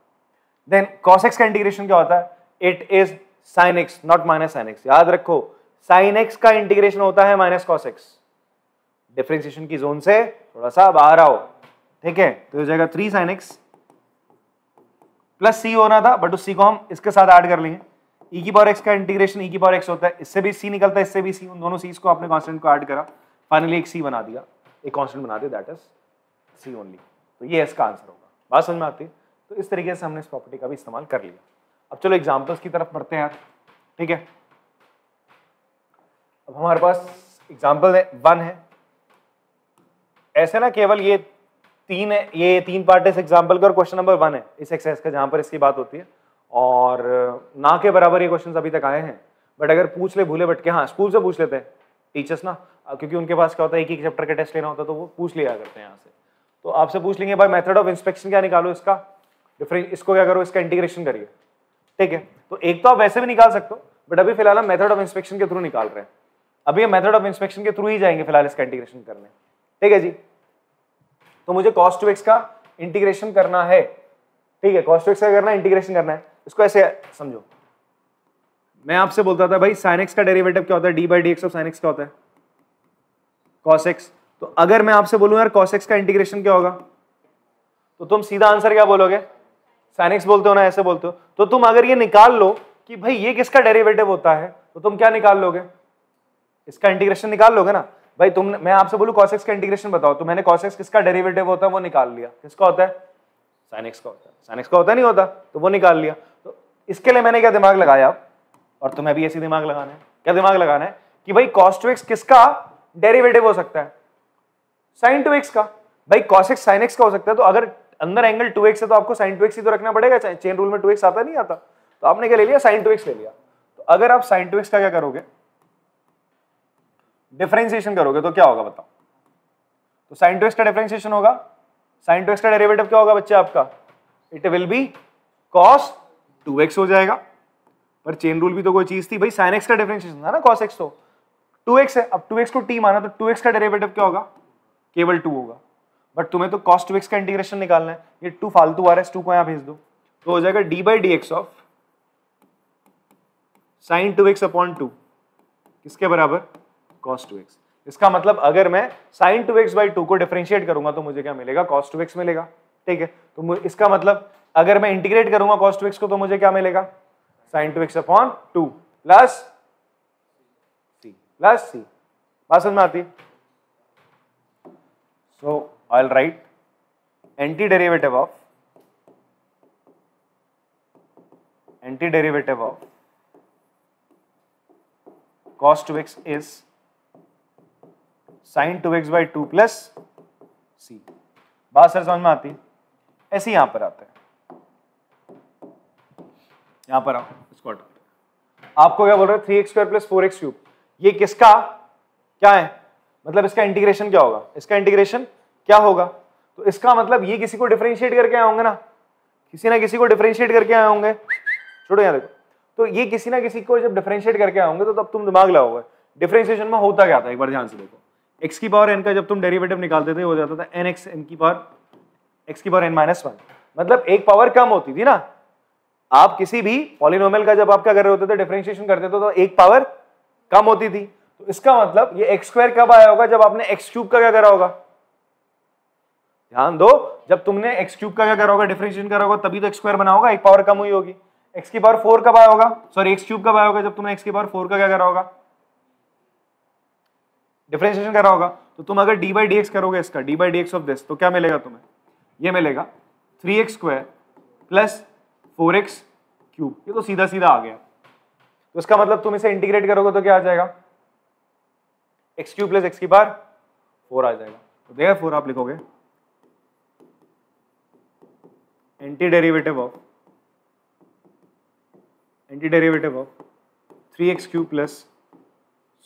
देन cos x का इंटीग्रेशन क्या होता है, it is sin x not minus sin x। याद रखो sin x का इंटीग्रेशन होता है माइनस cos x। डिफरेंशिएशन की जोन से थोड़ा सा बाहर आओ, ठीक है। तो हो जाएगा 3 sin x प्लस c होना था, बट उस c को हम इसके साथ ऐड कर लेंगे। e⁻x का इंटीग्रेशन e⁻x होता है, इससे भी c निकलता है, इससे भी c, उन दोनों c's को आपने कांस्टेंट को ऐड करा, फाइनली एक c बना दिया, एक कांस्टेंट बना दिया, दैट इज c ओनली। तो ये इसका आंसर होगा, बात समझ में आती है। तो इस तरीके से हमने इस प्रॉपर्टी का भी इस्तेमाल कर लिया। अब चलो एग्जांपल्स की तरफ बढ़ते हैं यार, ठीक है। अब हमारे पास एग्जांपल 1 है, ऐसे ना केवल ये 3 है, ये 3 पार्ट इस एग्जांपल का, और क्वेश्चन नंबर 1 है इस एक्सरसाइज का जहां पर इसकी बात होती है, और ना के बराबर ये क्वेश्चंस अभी तक आए हैं। बट अगर पूछ ले भूले भटके, हाँ स्कूल से पूछ लेते हैं टीचर्स ना, क्योंकि उनके पास क्या होता है एक ही चैप्टर का टेस्ट लेना होता है, तो वो पूछ लिया करते हैं यहाँ से। तो आपसे पूछ लेंगे भाई मेथड ऑफ इंस्पेक्शन क्या निकालो, इसका डिफरेंस, इसको क्या करो, इसका इंटीग्रेशन करिए, ठीक है। तो एक तो आप वैसे भी निकाल सकते हो, बट अभी फिलहाल हम मेथड ऑफ इंस्पेक्शन के थ्रू निकाल रहे हैं। अभी हम मेथड ऑफ इंस्पेक्शन के थ्रू ही जाएंगे फिलहाल इसका इंटीग्रेशन करने, ठीक है जी। तो मुझे cos 2x का इंटीग्रेशन करना है, ठीक है। cos 2x का करना है, इंटीग्रेशन करना है। इसको ऐसे समझो, मैं आपसे बोलता था भाई sin x का डेरिवेटिव क्या होता है, d/dx ऑफ sin x क्या होता है, cos x। तो अगर मैं आपसे बोलूं यार cos x का इंटीग्रेशन क्या होगा, तो तुम सीधा आंसर क्या बोलोगे, sin x बोलते हो ना, ऐसे बोलते हो। तो तुम अगर ये निकाल लो कि भाई ये किसका डेरिवेटिव होता है, तो तुम क्या निकाल लोगे, इसका इंटीग्रेशन निकाल लोगे ना। भाई तुम, मैं आपसे बोलूं cos x का इंटीग्रेशन बताओ, तो मैंने cos x किसका डेरिवेटिव होता है वो निकाल लिया, किसका होता है, sin x का होता है। sin x का होता नहीं होता, तो वो निकाल लिया। तो इसके लिए मैंने क्या दिमाग लगाया, और तुम्हें भी ऐसी दिमाग लगाना है, क्या दिमाग लगाना है कि भाई cos 2x किसका डेरिवेटिव हो सकता है, sin 2x का। भाई cos x sin x का हो सकता है, तो अगर अंदर एंगल 2x है तो आपको sin 2x ही तो रखना पड़ेगा, चेन रूल में 2x आता नहीं आता, तो आपने क्या ले लिया, sin 2x ले लिया। तो अगर आप sin 2x का क्या करोगे, डिफरेंशिएशन करोगे तो क्या होगा बताओ? तो sin 2x का डिफरेंशिएशन होगा, sin 2x का डेरिवेटिव क्या होगा बच्चे आपका? It will B cos 2x हो जाएगा। पर चेन रूल भी तो कोई चीज थी भाई, sin x का डिफरेंशिएशन था ना cos x, तो 2x है, अब 2x को t माना तो 2x का डेरिवेटिव क्या होगा? केवल 2 होगा। बट तुम्हें तो cos 2x का इंटीग्रेशन निकालना है, ये 2 फालतू आ रहा है, 2 को यहां भेज दो, तो हो जाएगा d by d x of sin 2x upon 2 किसके बराबर? cos 2x। इसका मतलब अगर मैं sin 2x बाई 2 को डिफरेंशिएट करूंगा तो मुझे क्या मिलेगा? cos 2x मिलेगा। ठीक है, तो इसका मतलब अगर मैं इंटीग्रेट करूंगा cos 2x को तो मुझे क्या मिलेगा? sin 2x upon 2 plus c। बात समझ में आती है? So I will write anti derivative of cos 2x is sin 2x by 2 plus c। बात सर समझ में आती है? ऐसे यहां पर आते हैं, यहां पर आओ, इसको हटाओ। आपको क्या बोल रहे हैं? 3x square plus 4x cube, ये किसका क्या है? मतलब इसका इंटीग्रेशन क्या होगा? इसका इंटीग्रेशन क्या होगा? तो इसका मतलब ये किसी को डिफरेंशिएट करके आए होंगे ना, किसी ना किसी को डिफरेंशिएट करके आए होंगे। छोड़ो यहां देखो, तो ये किसी ना किसी को जब डिफरेंशिएट करके आए होंगे तो तब तुम दिमाग लगाओगे डिफरेंशिएशन में होता क्या था। एक बार ध्यान से देखो, x की पावर n का जब तुम डेरिवेटिव निकालते थे हो जाता था nx n की पावर x की पावर n माइनस 1, मतलब एक पावर कम होती थी ना। आप किसी भी पॉलिनोमियल का जब आप क्या कर रहे होते थे, डिफरेंशिएशन करते थे, तो एक पावर कम होती थी। तो इसका मतलब ये x स्क्वायर कब आया होगा? जब आपने x क्यूब का क्या करा होगा? ध्यान दो, जब तुमने x क्यूब का क्या करा होगा? डिफरेंशिएशन करा होगा, तभी तो x स्क्वायर बना होगा, एक पावर कम हुई होगी। x की पावर 4 कब आया होगा? सॉरी, x क्यूब कब आया होगा? जब तुमने x की पावर 4 का क्या करा होगा? डिफरेंशिएशन करा होगा। तो तुम अगर d बाई डी एक्स करोगे इसका, d by d x of this, तो क्या मिलेगा तुम्हें? ये मिलेगा 3x square plus 4x cube. ये तो सीधा सीधा आ गया। तो इसका मतलब तुम इसे इंटीग्रेट करोगे तो क्या आ जाएगा? x क्यूब प्लस x की पावर 4 आ जाएगा। तो देखा 4 आप लिखोगे anti derivative of 3x cube plus,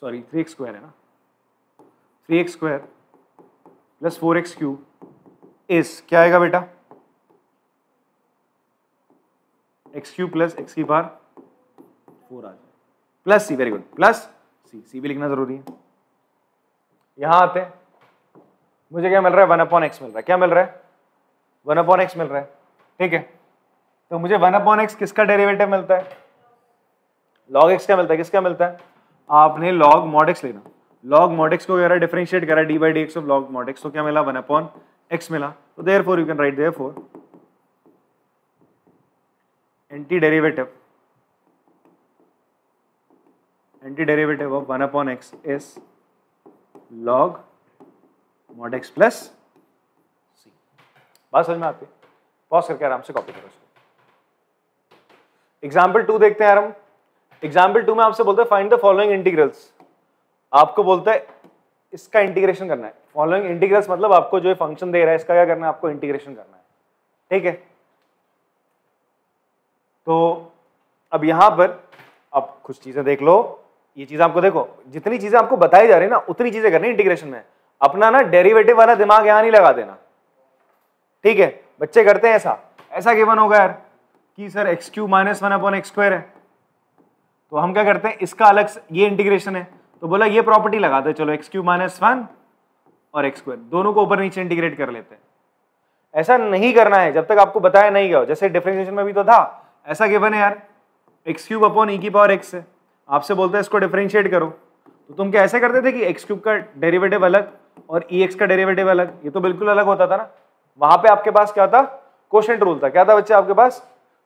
sorry 3x square है ना, 3x square plus 4x cube is क्या आएगा बेटा? x क्यूब प्लस x की पावर 4 आ जाएगा plus c। Very good, plus c भी लिखना जरूरी है। यहां आते हैं, मुझे क्या मिल रहा है? 1/x मिल रहा है। क्या मिल रहा है? 1/x मिल रहा है। ठीक है, तो मुझे 1/x किसका डेरिवेटिव मिलता है? log x क्या मिलता है? किसका मिलता है? आपने log mod x लेना, log mod x को अगर डिफरेंशिएट करा d by d x of log mod x, तो क्या मिला? 1/x मिला। तो therefore you can write therefore anti derivative of 1/x is log mod x plus c। बात समझ में आती है? पॉज करके आराम से कॉपी करो इसको। एग्जाम्पल 2 देखते हैं यार हम। एग्जाम्पल 2 में आपसे बोलते हैं फाइंड द फॉलोइंग इंटीग्रल्स। आपको बोलता है इसका इंटीग्रेशन करना है। फॉलोइंग इंटीग्रल्स मतलब आपको जो फंक्शन दे रहा है इसका क्या करना है? आपको इंटीग्रेशन करना है। ठीक है, तो अब यहां पर अब कुछ चीजें देख लो। ये चीज आपको देखो, जितनी चीजें आपको बताई जा रही है ना उतनी चीजें करनी इंटीग्रेशन में। अपना ना डेरिवेटिव वाला दिमाग यहां नहीं लगा देना। ठीक है, बच्चे करते हैं ऐसा गिवन होगा यार कि sir x cube minus 1/x square है, तो हम क्या करते हैं? इसका अलग से ये इंटीग्रेशन है, तो बोला ये प्रॉपर्टी लगाते हैं, चलो x क्यूब माइनस 1 और x स्क्वायर दोनों को ऊपर नीचे इंटीग्रेट कर लेते हैं। ऐसा नहीं करना है जब तक आपको बताया नहीं गया हो। जैसे डिफरेंशिएशन में भी तो था, ऐसा गिवन है यार x क्यूब अपॉन e की पावर x है, आपसे बोलते हैं इसको डिफरेंशिएट करो, तो तुम क्या ऐसे करते थे कि x क्यूब का डेरिवेटिव अलग और ex का डेरिवेटिव अलग? ये तो बिल्कुल अलग होता था ना। वहां पे आपके पास क्या था? कोशेंट रूल था। क्या था बच्चे आपके पास?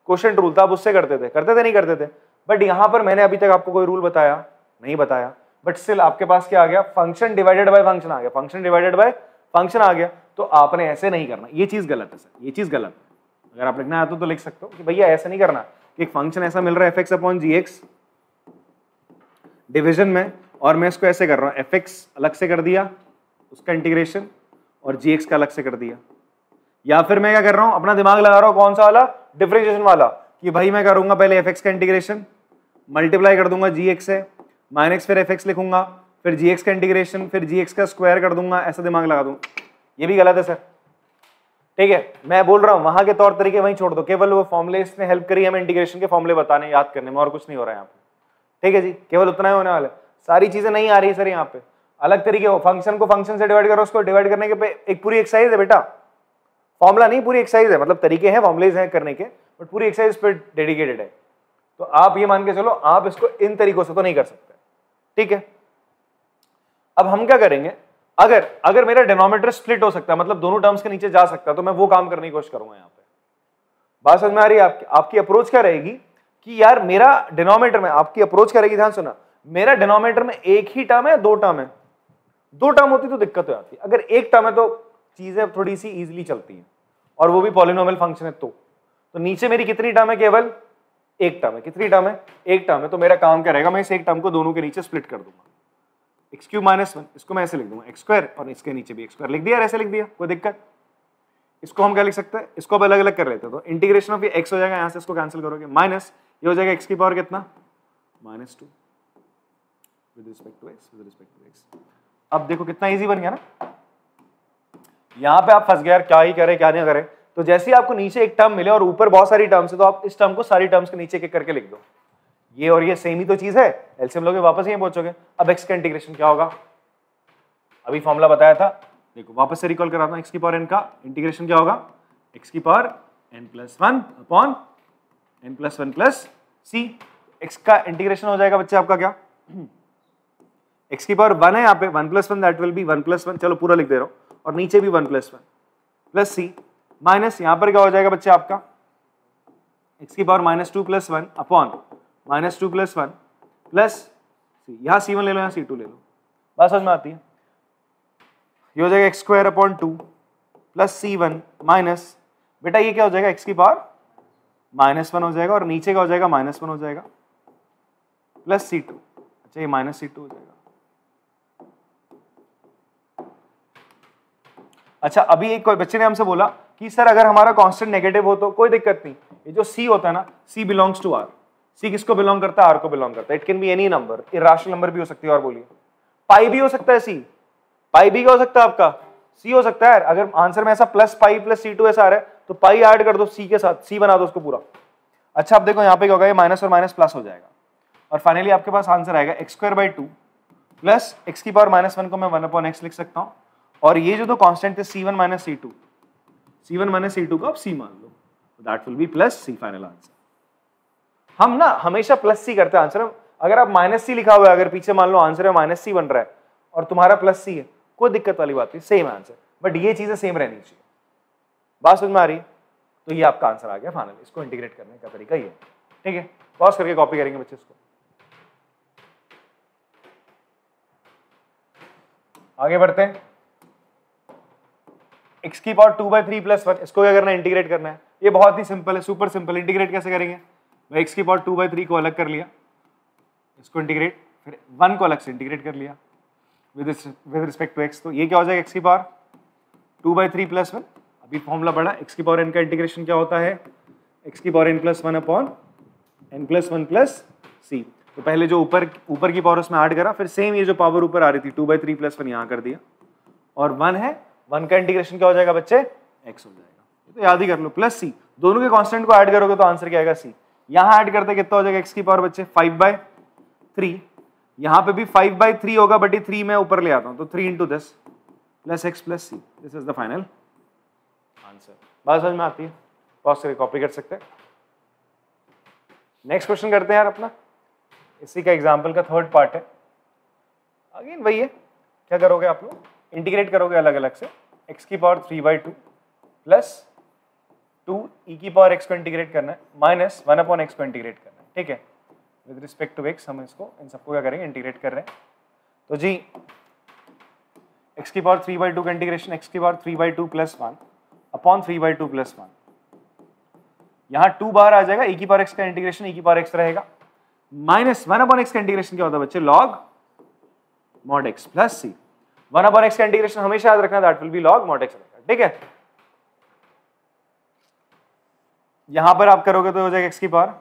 कोशेंट रूल था। आप उससे करते थे नहीं करते थे? बट यहां पर मैंने अभी तक आपको कोई रूल बताया नहीं बताया, बट स्टिल आपके पास क्या आ गया? फंक्शन डिवाइडेड बाय फंक्शन आ गया। फंक्शन डिवाइडेड बाय फंक्शन आ गया, तो आपने ऐसे नहीं करना। ये चीज गलत है सर, ये चीज गलत है। अगर आप लिखना है तो लिख सकते हो कि भैया ऐसा नहीं करना कि एक फंक्शन ऐसा मिल रहा है fx अपॉन gx डिवीजन में, और मैं इसको ऐसे कर रहा हूं fx अलग से कर दिया उसका इंटीग्रेशन और gx का अलग से कर दिया। या फिर मैं क्या कर रहा हूं? अपना दिमाग लगा रहा हूं कौन सा वाला? डिफरेंशिएशन वाला, कि भाई मैं करूंगा पहले fx का इंटीग्रेशन मल्टीप्लाई कर दूंगा जी एक्स से, माइनस फिर एफ एक्स लिखूंगा, फिर जी एक्स का इंटीग्रेशन, फिर जी एक्स का स्क्वायर कर दूंगा, ऐसा दिमाग लगा दूंगा। ये भी गलत है सर, ठीक है। मैं बोल रहा हूँ वहां के तौर तरीके वहीं छोड़ दो, केवल वो फॉर्मुले इसने हेल्प करी हमें इंटीग्रेशन के फॉर्मुले बताने याद करने में, और कुछ नहीं हो रहा है यहाँ पे, ठीक है जी। केवल उतना ही होने वाला है, सारी चीजें नहीं आ रही सर यहाँ पे। अलग तरीके हो, फंक्शन को फंक्शन से डिवाइड करो, उसको डिवाइड करने के पे एक पूरी एक्सरसाइज है बेटा, फॉर्मुला नहीं पूरी एक्सरसाइज है, मतलब तरीके हैं फॉर्मुलेज हैं करने के, बट पूरी एक्सरसाइज पे डेडिकेटेड है। तो आप ये मान के चलो आप इसको इन तरीकों से तो नहीं कर सकते, ठीक है। अब हम क्या करेंगे, अगर मेरा डिनोमिनेटर स्प्लिट हो सकता है, मतलब दोनों टर्म्स के नीचे जा सकता है, तो मैं वो काम करने की कोशिश करूंगा यहाँ पे। बात समझ में आ रही है? आपकी अप्रोच क्या रहेगी कि यार मेरा डिनोमिनेटर में, आपकी अप्रोच क्या रहेगी, ध्यान सुना, मेरा डिनोमिनेटर में एक ही टर्म है, दो टर्म है। दो टर्म होती तो दिक्कत हो जाती, अगर एक टर्म है तो चीजें थोड़ी सी इजीली चलती हैं, और वो भी पॉलिनोमियल फंक्शन है। तो नीचे मेरी कितनी टर्म है, केवल एक टर्म है। कितनी टर्म है? एक टर्म है। तो मेरा काम क्या रहेगा, मैं इस एक टर्म को दोनों के नीचे स्प्लिट कर दूंगा, एक्स क्यूब माइनस 1, इसको मैं ऐसे लिख दूंगा एक्स स्क्वायर, और इसके नीचे भी एक्स स्क्वायर लिख दिया, ऐसे लिख दिया, कोई दिक्कत? इसको हम क्या लिख सकते हैं, इसको अब अलग अलग कर लेते हैं। तो इंटीग्रेशन ऑफ ये एक्स हो जाएगा, यहां से इसको कैंसिल करोगे, माइनस ये हो जाएगा एक्स की पावर कितना, -2 with respect to x, with respect to x. अब देखो कितना इजी बन गया ना। यहां पे आप फंस गए यार, क्या ही करे क्या नहीं करे। तो जैसे ही आपको नीचे एक टर्म मिले और ऊपर बहुत सारी टर्म्स है, तो आप इस टर्म को सारी टर्म्स के नीचे एक करके लिख दो। ये और ये सेम ही तो चीज है, एलसीएम लोगे वापस यहीं पहुंचोगे। अब एक्स का इंटीग्रेशन क्या होगा, अभी फॉर्मूला बताया था, देखो वापस से रिकॉल कराता हूं। एक्स की पावर n का इंटीग्रेशन क्या होगा, एक्स की power n+1 upon n+1 plus c। X का इंटीग्रेशन हो जाएगा बच्चे आपका क्या, एक्स की पावर 1 है यहाँ पे, 1+1 दैट विल बी 1+1, चलो पूरा लिख दे रहा हूं, और नीचे भी 1+1 प्लस c, माइनस यहाँ पर क्या हो जाएगा बच्चे आपका, एक्स की पावर -2 + 1 अपॉन -2 + 1 प्लस c। यहाँ c1 ले लो, यहाँ c2 ले लो, बात समझ में आती है। ये हो जाएगा x square upon 2 plus c1 minus, बेटा ये क्या हो जाएगा, एक्स की पावर -1 हो जाएगा, और नीचे का हो जाएगा -1 हो जाएगा, प्लस c2। अच्छा ये -c2 हो जाएगा। अच्छा अभी एक कोई बच्चे ने हमसे बोला कि सर अगर हमारा कांस्टेंट नेगेटिव हो तो कोई दिक्कत नहीं, ये जो c होता है ना, c belongs to r। c किसको बिलोंग करता है, r को बिलोंग करता है। It can be any number, irrational number भी हो सकती है, और बोलिए पाई भी हो सकता है, c पाई भी क्या हो सकता है आपका, c हो सकता है। अगर आंसर में ऐसा प्लस पाई प्लस c2 ऐसा आ रहा है, तो पाई ऐड कर दो c के साथ, c बना दो उसको पूरा। अच्छा अब देखो यहाँ पे क्या होगा, ये माइनस और माइनस प्लस हो जाएगा, और फाइनली आपके पास आंसर आएगा x² 2 प्लस एक्स की पावर -1 को मैं 1/x लिख सकता हूँ, और ये जो दो कांस्टेंट थे c1 - c2, c1 - c2 को आप c मान लो, that will be plus c final answer. हम ना हमेशा प्लस c करते हैं आंसर। अगर आप -c लिखा हुआ है, अगर पीछे मान लो आंसर में -c बन रहा है और तुम्हारा प्लस c है, कोई दिक्कत वाली बात नहीं, सेम आंसर, बट ये चीजें सेम रहनी चाहिए। बात समझ में आ रही है? तो ये आपका आंसर आ गया फाइनल। इसको इंटीग्रेट करने का तरीका ये, ठीक है। पॉज करके कॉपी करेंगे बच्चे इसको, आगे बढ़ते हैं। x की पावर 2/3 + 1, इसको क्या करना है, इंटीग्रेट करना है। ये बहुत ही सिंपल है, सुपर सिंपल। इंटीग्रेट कैसे करेंगे, मैं x की पावर 2/3 को अलग कर लिया, इसको इंटीग्रेट, फिर 1 को अलग से इंटीग्रेट कर लिया विद रिस्पेक्ट टू x। तो ये क्या हो जाएगा, x की पावर 2/3 + 1। अभी फॉर्मूला पढ़ा, x की पावर n का इंटीग्रेशन क्या होता है, x की power n+1 upon n+1 plus c। तो पहले जो ऊपर की पावर उसमें ऐड करा, फिर सेम ये जो पावर ऊपर आ रही थी 2/3 + 1 यहाँ कर दिया, और 1 है, 1 का इंटीग्रेशन क्या हो जाएगा बच्चे, x हो जाएगा। ये तो याद ही कर लो, प्लस c। दोनों के कांस्टेंट को ऐड करोगे तो आंसर क्या आएगा, c। यहाँ ऐड करते कितना हो जाएगा, x की पावर बच्चे 5/3, यहाँ पे भी 5/3 होगा, बट ये 3 मैं ऊपर ले आता हूँ, तो 3 × this plus x plus c, this is the final answer. बात समझ में आती है? पॉज करके कॉपी कर सकते हैं। नेक्स्ट क्वेश्चन करते हैं यार अपना, इसी का एग्जाम्पल का थर्ड पार्ट है। अगेन वही है, क्या करोगे आप लोग, इंटीग्रेट करोगे अलग अलग से। x की पावर 3/2 प्लस 2 e की पावर x को इंटीग्रेट करना है, माइनस 1/x को इंटीग्रेट करना है, ठीक है। विद रिस्पेक्ट टू x हम इसको इन सबको क्या करेंगे, इंटीग्रेट कर रहे हैं। तो जी x की पावर 3/2 का इंटीग्रेशन, x की पावर 3/2 + 1 अपॉन 3/2 + 1, यहाँ 2 बाहर आ जाएगा, e की पावर x का इंटीग्रेशन e की पावर x रहेगा, माइनस 1/x का इंटीग्रेशन क्या होता है बच्चे, log mod x plus c। 1/x का इंटीग्रेशन हमेशा याद रखना, that will B log mod x रहेगा, ठीक है। यहां पर आप करोगे तो हो जाएगा x की पावर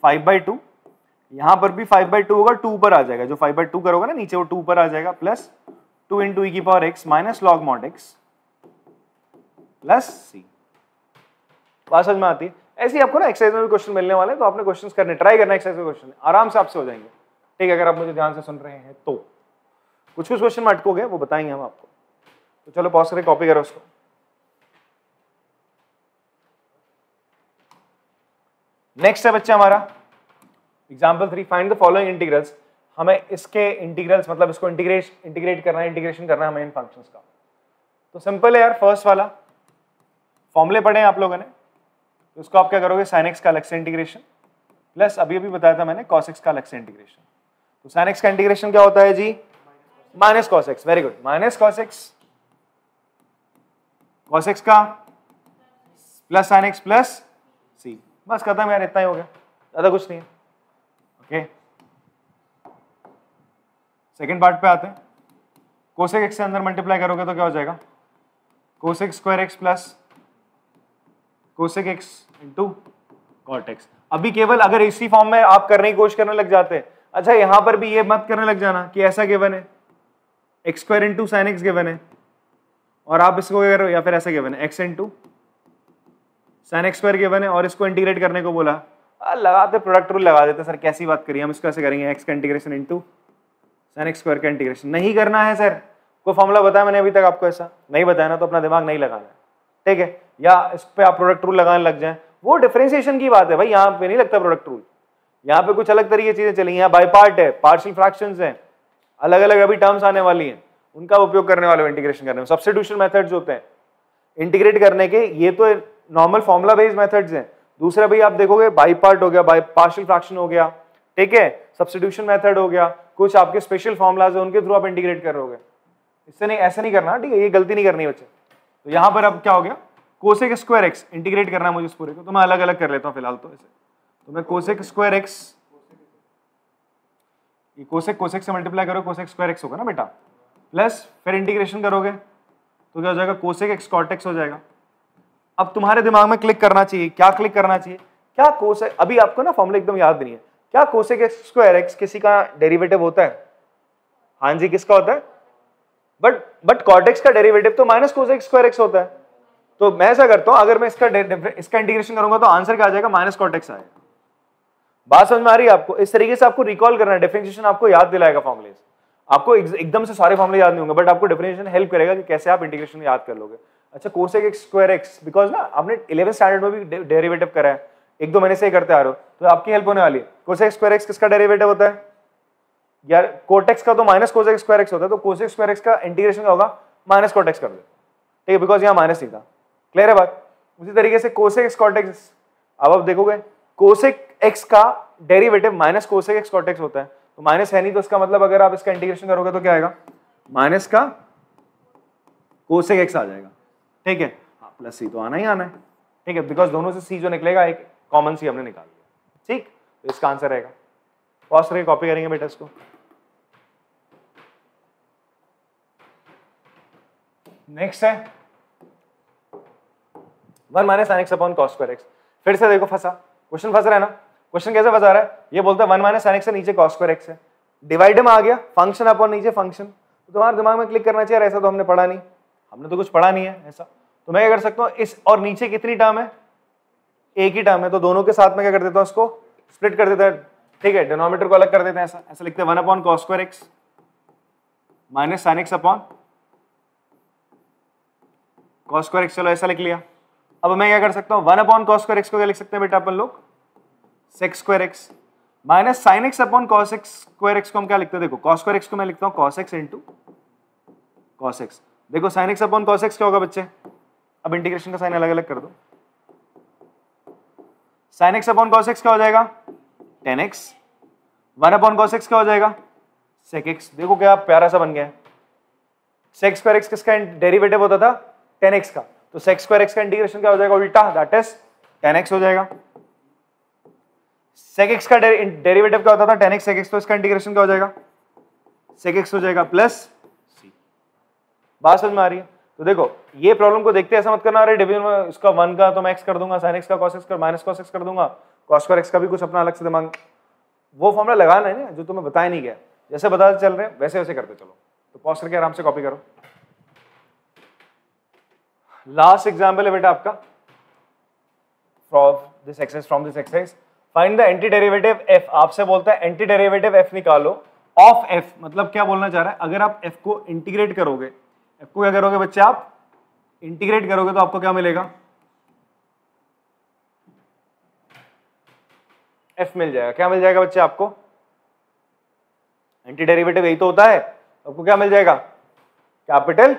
5/2, यहाँ पर भी 5/2 होगा, 2 पर आ जाएगा, जो 5/2 करोगे ना नीचे वो 2 पर आ जाएगा, प्लस 2 इंटू ई की power X minus log mod X plus C. बात समझ में आती है? ऐसे ही आपको ना एक्सरसाइज में भी क्वेश्चन मिलने वाले हैं, तो आपने क्वेश्चंस करने, ट्राई करना एक्सरसाइज में क्वेश्चन, आराम से आपसे हो जाएंगे। ठीक है, अगर आप मुझे ध्यान से सुन रहे हैं तो। कुछ कुछ क्वेश्चन में अटकोगे, वो बताएंगे हम आपको। तो चलो पॉज करके कॉपी करो उसको। नेक्स्ट है बच्चे हमारा example 3, find the following integrals. हमें इसके इंटीग्रल्स मतलब इसको इंटीग्रेट करना है, इंटीग्रेशन करना है हमें इन फंक्शंस का। तो सिंपल है यार, फर्स्ट वाला फॉर्मूले पढ़े हैं आप लोगों ने, तो इसको आप क्या करोगे, sin x का अलग से इंटीग्रेशन प्लस अभी अभी बताया था मैंने cos x का अलग से इंटीग्रेशन। तो sin x का इंटीग्रेशन क्या होता है जी, minus cos x, very good, minus cos x का plus sin x plus c, बस खत्म यार, इतना ही हो गया, ज्यादा कुछ नहीं है। ओके, सेकेंड पार्ट पे आते हैं। cosec x से अंदर मल्टीप्लाई करोगे तो क्या हो जाएगा, cosec square x plus cosec x into cot x। अभी केवल अगर इसी फॉर्म में आप करने की कोशिश करने लग जाते हैं, अच्छा यहां पर भी ये मत करने लग जाना कि ऐसा गिवन है x square into sine x given है और आप इसको क्या करो, या फिर ऐसा गिवन है x into sine x square given है और इसको इंटीग्रेट करने को बोला, लगाते प्रोडक्ट रूल लगा देते सर, कैसी बात करिए, हम इसको ऐसे करेंगे एक्स का integration into sine x square का इंटीग्रेशन। नहीं करना है सर, कोई फॉर्मूला बताया मैंने अभी तक आपको, ऐसा नहीं बताया ना, तो अपना दिमाग नहीं लगाना है, ठीक है। या इस पे आप प्रोडक्ट रूल लगाने लग जाएं, वो डिफरेंशिएशन की बात है भाई, यहाँ पे नहीं लगता प्रोडक्ट रूल, यहाँ पे कुछ अलग तरीके चीजें चली, यहाँ बाई पार्ट है, पार्शियल फ्रैक्शंस हैं, अलग अलग अभी टर्म्स आने वाली हैं, उनका उपयोग करने वाले इंटीग्रेशन करने में। सब्स्टिट्यूशन मेथड्स होते हैं इंटीग्रेट करने के, ये तो नॉर्मल फॉर्मुला बेस्ड मेथड्स हैं। दूसरा भाई आप देखोगे बाई पार्ट हो गया, बाई पार्शियल फ्रैक्शन हो गया, ठीक है, सब्स्टिट्यूशन मेथड हो गया, कुछ आपके स्पेशल फॉर्मुलाज है उनके थ्रू आप इंटीग्रेट करोगे। इससे नहीं, ऐसा नहीं करना, ठीक है, ये गलती नहीं करनी बच्चे। तो यहाँ पर अब क्या हो गया, कोसेक स्क्वायर एक्स इंटीग्रेट करना है मुझे इस पूरे को, तो मैं अलग अलग कर लेता हूँ फिलहाल तो ऐसे। तो मैं कोसेक स्क्वायर एक्स, ये कोसेक से मल्टीप्लाई करो, कोसेक स्क्वायर एक्स होगा ना बेटा, प्लस फिर इंटीग्रेशन करोगे तो क्या हो जाएगा, कोसेक एक्स कॉट एक्स हो जाएगा। अब तुम्हारे दिमाग में क्लिक करना चाहिए, क्या क्लिक करना चाहिए, क्या कोसेक, अभी आपको ना फॉर्मूला एकदम याद नहीं है, क्या कोसेक एक्स स्क्वायर एक्स किसी का डेरिवेटिव होता है? हाँ जी, किसका होता है? बट कॉट एक्स का डेरिवेटिव तो माइनस कोसेक स्क्वायर एक्स होता है। तो मैं ऐसा करता हूं, अगर मैं इसका इंटीग्रेशन करूंगा तो आंसर क्या आ जाएगा, माइनस कॉट एक्स आएगा। बात समझ में आ रही है आपको? इस तरीके से आपको रिकॉल करना है, डिफरेंशिएशन आपको याद दिलाएगा फॉर्मूले। आपको एकदम से सारे फॉर्मूले याद नहीं होंगे, बट आपको डिफरेंशिएशन हेल्प करेगा कि कैसे आप इंटीग्रेशन याद कर लोगे। अच्छा, cosec x square x, because ना आपने 11th स्टैंडर्ड में भी डेरिवेटिव करा है, 1-2 महीने से ही करते आ रहे हो, तो आपकी हेल्प होने वाली है। कोसेक स्क्वायर एक्स किसका डेरिवेटिव होता है यार? कोटेक्स का तो माइनस कोसेक स्क्वायर एक्स होता है, तो कोसेक स्क्वायर एक्स का इंटीग्रेशन क्या होगा, माइनस कोटेक्स कर दो, ठीक है, बिकॉज यहाँ माइनस नहीं था। क्लियर है बात? उसी तरीके से कोसेक एक्स कॉट एक्स, अब आप देखोगे कोसेक एक्स का derivative minus cosec x cot x होता है, तो माइनस है नहीं, तो इसका मतलब अगर आप इसका इंटीग्रेशन करोगे तो क्या आएगा, माइनस का कोसेक एक्स आ जाएगा, ठीक है। हाँ, प्लस सी तो आना ही आना है, ठीक है, बिकॉज दोनों से सी जो निकलेगा एक कॉमन सी हमने निकाल लिया, ठीक, तो इसका आंसर रहेगा। पॉज करके कॉपी करेंगे बेटा इसको। नेक्स्ट है 1 minus sine x upon cos square x. फिर से देखो फंसा, क्वेश्चन फंस रहा है ना। क्वेश्चन कैसे फंसा रहा है, ये बोलता है 1 माइनस साइन एक्स से नीचे कॉस स्क्वायर एक्स है, डिवाइड में आ गया, फंक्शन अपॉन नीचे फंक्शन, तो तुम्हारे दिमाग में क्लिक करना चाहिए, ऐसा तो हमने पढ़ा नहीं, हमने तो कुछ पढ़ा नहीं है ऐसा। तो मैं क्या कर सकता हूँ, इस और नीचे कितनी टर्म है, एक ही टर्म है, तो दोनों के साथ में क्या कर देता हूँ, इसको स्प्लिट कर देता है, ठीक है, डिनोमिनेटर को अलग कर देते हैं, ऐसा लिखते हैं 1 upon cos square x minus sine x upon cos square x, चलो ऐसा लिख लिया। अब मैं क्या कर सकता हूँ, 1 अपॉन कॉस स्क्वायर एक्स को क्या लिख सकते हैं बेटा अपन लोग, sec square x minus sine x upon cos x square x को हम क्या लिखते हैं, देखो कॉस स्क्वायर एक्स को मैं लिखता हूँ cos X into cos X, देखो sine x upon cos X क्या होगा बच्चे, अब इंटीग्रेशन का साइन अलग अलग कर दो, sine x upon cos X क्या हो जाएगा, tan x, 1 upon cos X क्या हो जाएगा, sec x। देखो क्या प्यारा सा बन गया है, sec स्क्वायर x किसका डेरिवेटिव होता था, tan x का, तो sec स्क्वायर x का इंटीग्रेशन क्या हो जाएगा उल्टा, दैट इज tan x हो जाएगा। sec x का डेरिवेटिव क्या होता था, tan x sec x, तो इसका इंटीग्रेशन क्या हो जाएगा, sec x हो जाएगा प्लस c। बात समझ में आ रही है? तो देखो ये प्रॉब्लम को देखते ऐसा मत करना, अरे डिवीजन में इसका 1 का तो मैं x कर दूंगा, sin x का cos x कर माइनस cos x कर दूंगा, cos स्क्वायर x का भी कुछ अपना अलग से दिमाग, वो फॉर्मूला लगाना है ना जो तुम्हें बताया नहीं गया, जैसे बताते चल रहे हैं वैसे वैसे करते चलो। तो पॉज करके आराम से कॉपी करो। लास्ट एग्जाम्पल है बेटा आपका from this exercise find the anti derivative F. आपसे बोलता है एंटी डेरिवेटिव एफ निकालो ऑफ एफ, मतलब क्या बोलना चाह रहा है, अगर आप एफ को इंटीग्रेट करोगे, एफ को क्या करोगे बच्चे आप इंटीग्रेट करोगे तो आपको क्या मिलेगा, एफ मिल जाएगा। क्या मिल जाएगा बच्चे आपको, एंटी डेरिवेटिव यही तो होता है, आपको क्या मिल जाएगा, कैपिटल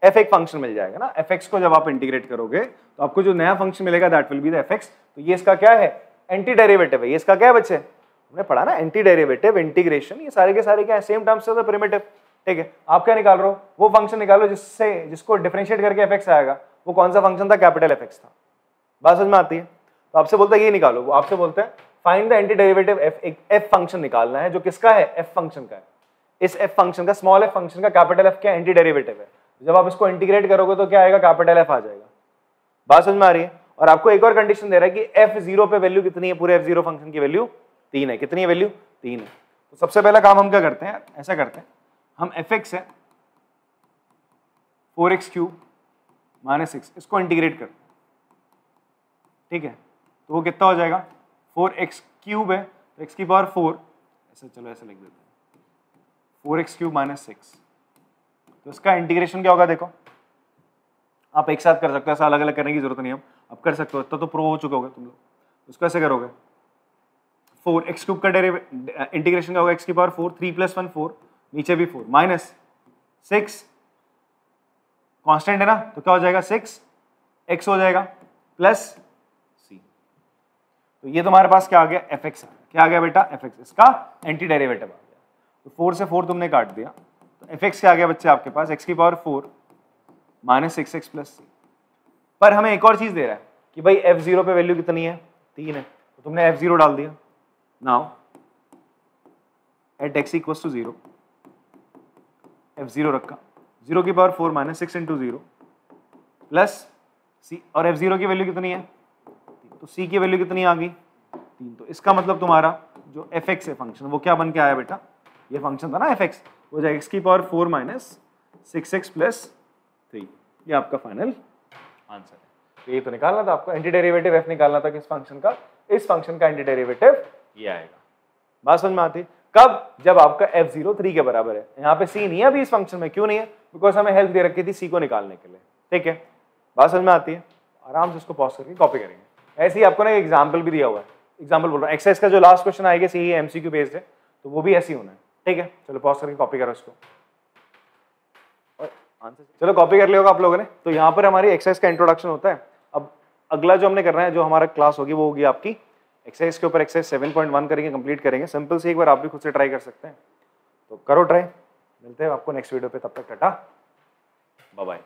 एफ एक फंक्शन मिल जाएगा ना। एफ एक्स को जब आप इंटीग्रेट करोगे तो आपको जो नया फंक्शन मिलेगा that will be the F x. तो ये इसका क्या है, एंटी डेरिवेटिव है। ये इसका क्या है बच्चे, हमने पढ़ा ना एंटी डेरिवेटिव, इंटीग्रेशन, ये सारे के सारे क्या है, same terms of the primitive. ठीक है, आप क्या निकाल रहे हो, वो फंक्शन निकालो जिसको डिफरेंशिएट करके एफ एक्स आएगा। वो कौन सा फंक्शन था, कैपिटल एफ एक्स था। बात समझ में आती है। तो आपसे बोलता है ये निकालो, वो आपसे बोलता है find the anti derivative F. एक एफ फंक्शन निकालना है जो किसका है, एफ फंक्शन का है। इस एफ फंक्शन का, स्मॉल एफ फंक्शन का कैपिटल एफ क्या एंटी डेरिवेटिव है। जब आप इसको इंटीग्रेट करोगे तो क्या आएगा, कैपिटल एफ आ जाएगा। बात समझ में आ रही है। और आपको एक और कंडीशन दे रहा है कि एफ जीरो पे वैल्यू कितनी है, पूरे एफ जीरो फंक्शन की वैल्यू 3 है। कितनी है वैल्यू, 3 है। तो सबसे पहला काम हम क्या करते हैं, ऐसा करते हैं, हम एफ एक्स है 4x³ - 6, इसको इंटीग्रेट करते हैं। ठीक है, तो वो कितना हो जाएगा, 4x³ है तो x की पावर 4, ऐसे चलो ऐसे लिख देते हैं, 4x³ - 6। तो इसका इंटीग्रेशन क्या होगा, देखो आप एक साथ कर सकते हो, ऐसा अलग अलग करने की जरूरत नहीं है। अब कर सकते हो, इतना तो प्रो हो चुके होगे तुम लोग। उसको ऐसे करोगे, 4x³ का इंटीग्रेशन क्या होगा, x की पावर 4, 3 + 1 4, नीचे भी 4, -6 कांस्टेंट है ना, तो क्या हो जाएगा 6x हो जाएगा प्लस c। तो ये तुम्हारे पास क्या आ गया, एफ एक्स। क्या आ गया बेटा, एफ एक्स, इसका एंटी डेरिवेटिव आ गया। तो 4 से 4 तुमने काट दिया, तो एफ एक्स क्या आ गया बच्चे आपके पास, x की पावर 4 -6x + c। पर हमें एक और चीज दे रहा है कि भाई f0 पे वैल्यू कितनी है, 3 है। तो तुमने f0 डाल दिया। नाउ एट x = 0, f0 रखा, 0 की पावर 4 -6 × 0 प्लस c, और f0 की वैल्यू कितनी है, तो c की वैल्यू कितनी आ गई, 3। तो इसका मतलब तुम्हारा जो fx है फंक्शन, वो क्या बन के आया बेटा, ये फंक्शन था ना fx, वो जाएगा x की पावर 4 -6x + 3। ये आपका फाइनल आंसर है। तो ये तो निकालना था आपको, एंटी डेरिवेटिव f निकालना था किस फंक्शन का, इस फंक्शन का एंटी डेरिवेटिव ये आएगा। बात समझ में आती, कब, जब आपका f0 3 के बराबर है। यहाँ पे c नहीं है अभी इस फंक्शन में, क्यों नहीं है, बिकॉज हमें हेल्प दे रखी थी c को निकालने के लिए। ठीक है, बात समझ में आती है। आराम से इसको पॉज करके कॉपी करेंगे। ऐसे ही आपको ना एग्जाम्पल भी दिया हुआ है, एग्जाम्पल बोल रहा हूँ, एक्सरसाइज का जो लास्ट क्वेश्चन आएगा सी MCQ बेस्ड है, तो वो भी ऐसे ही होना है। ठीक है, चलो पॉज करके कॉपी करो इसको और आंसर, चलो कॉपी कर लिया होगा आप लोगों ने। तो यहाँ पर हमारी एक्सरसाइज का इंट्रोडक्शन होता है। अब अगला जो हमने करना है, जो हमारा क्लास होगी, वो होगी आपकी एक्सरसाइज के ऊपर। एक्सरसाइज 7.1 करेंगे, कंप्लीट करेंगे। सिंपल से एक बार आप भी खुद से ट्राई कर सकते हैं, तो करो ट्राई। मिलते हैं आपको नेक्स्ट वीडियो पे, तब तक टाटा बाय बाय।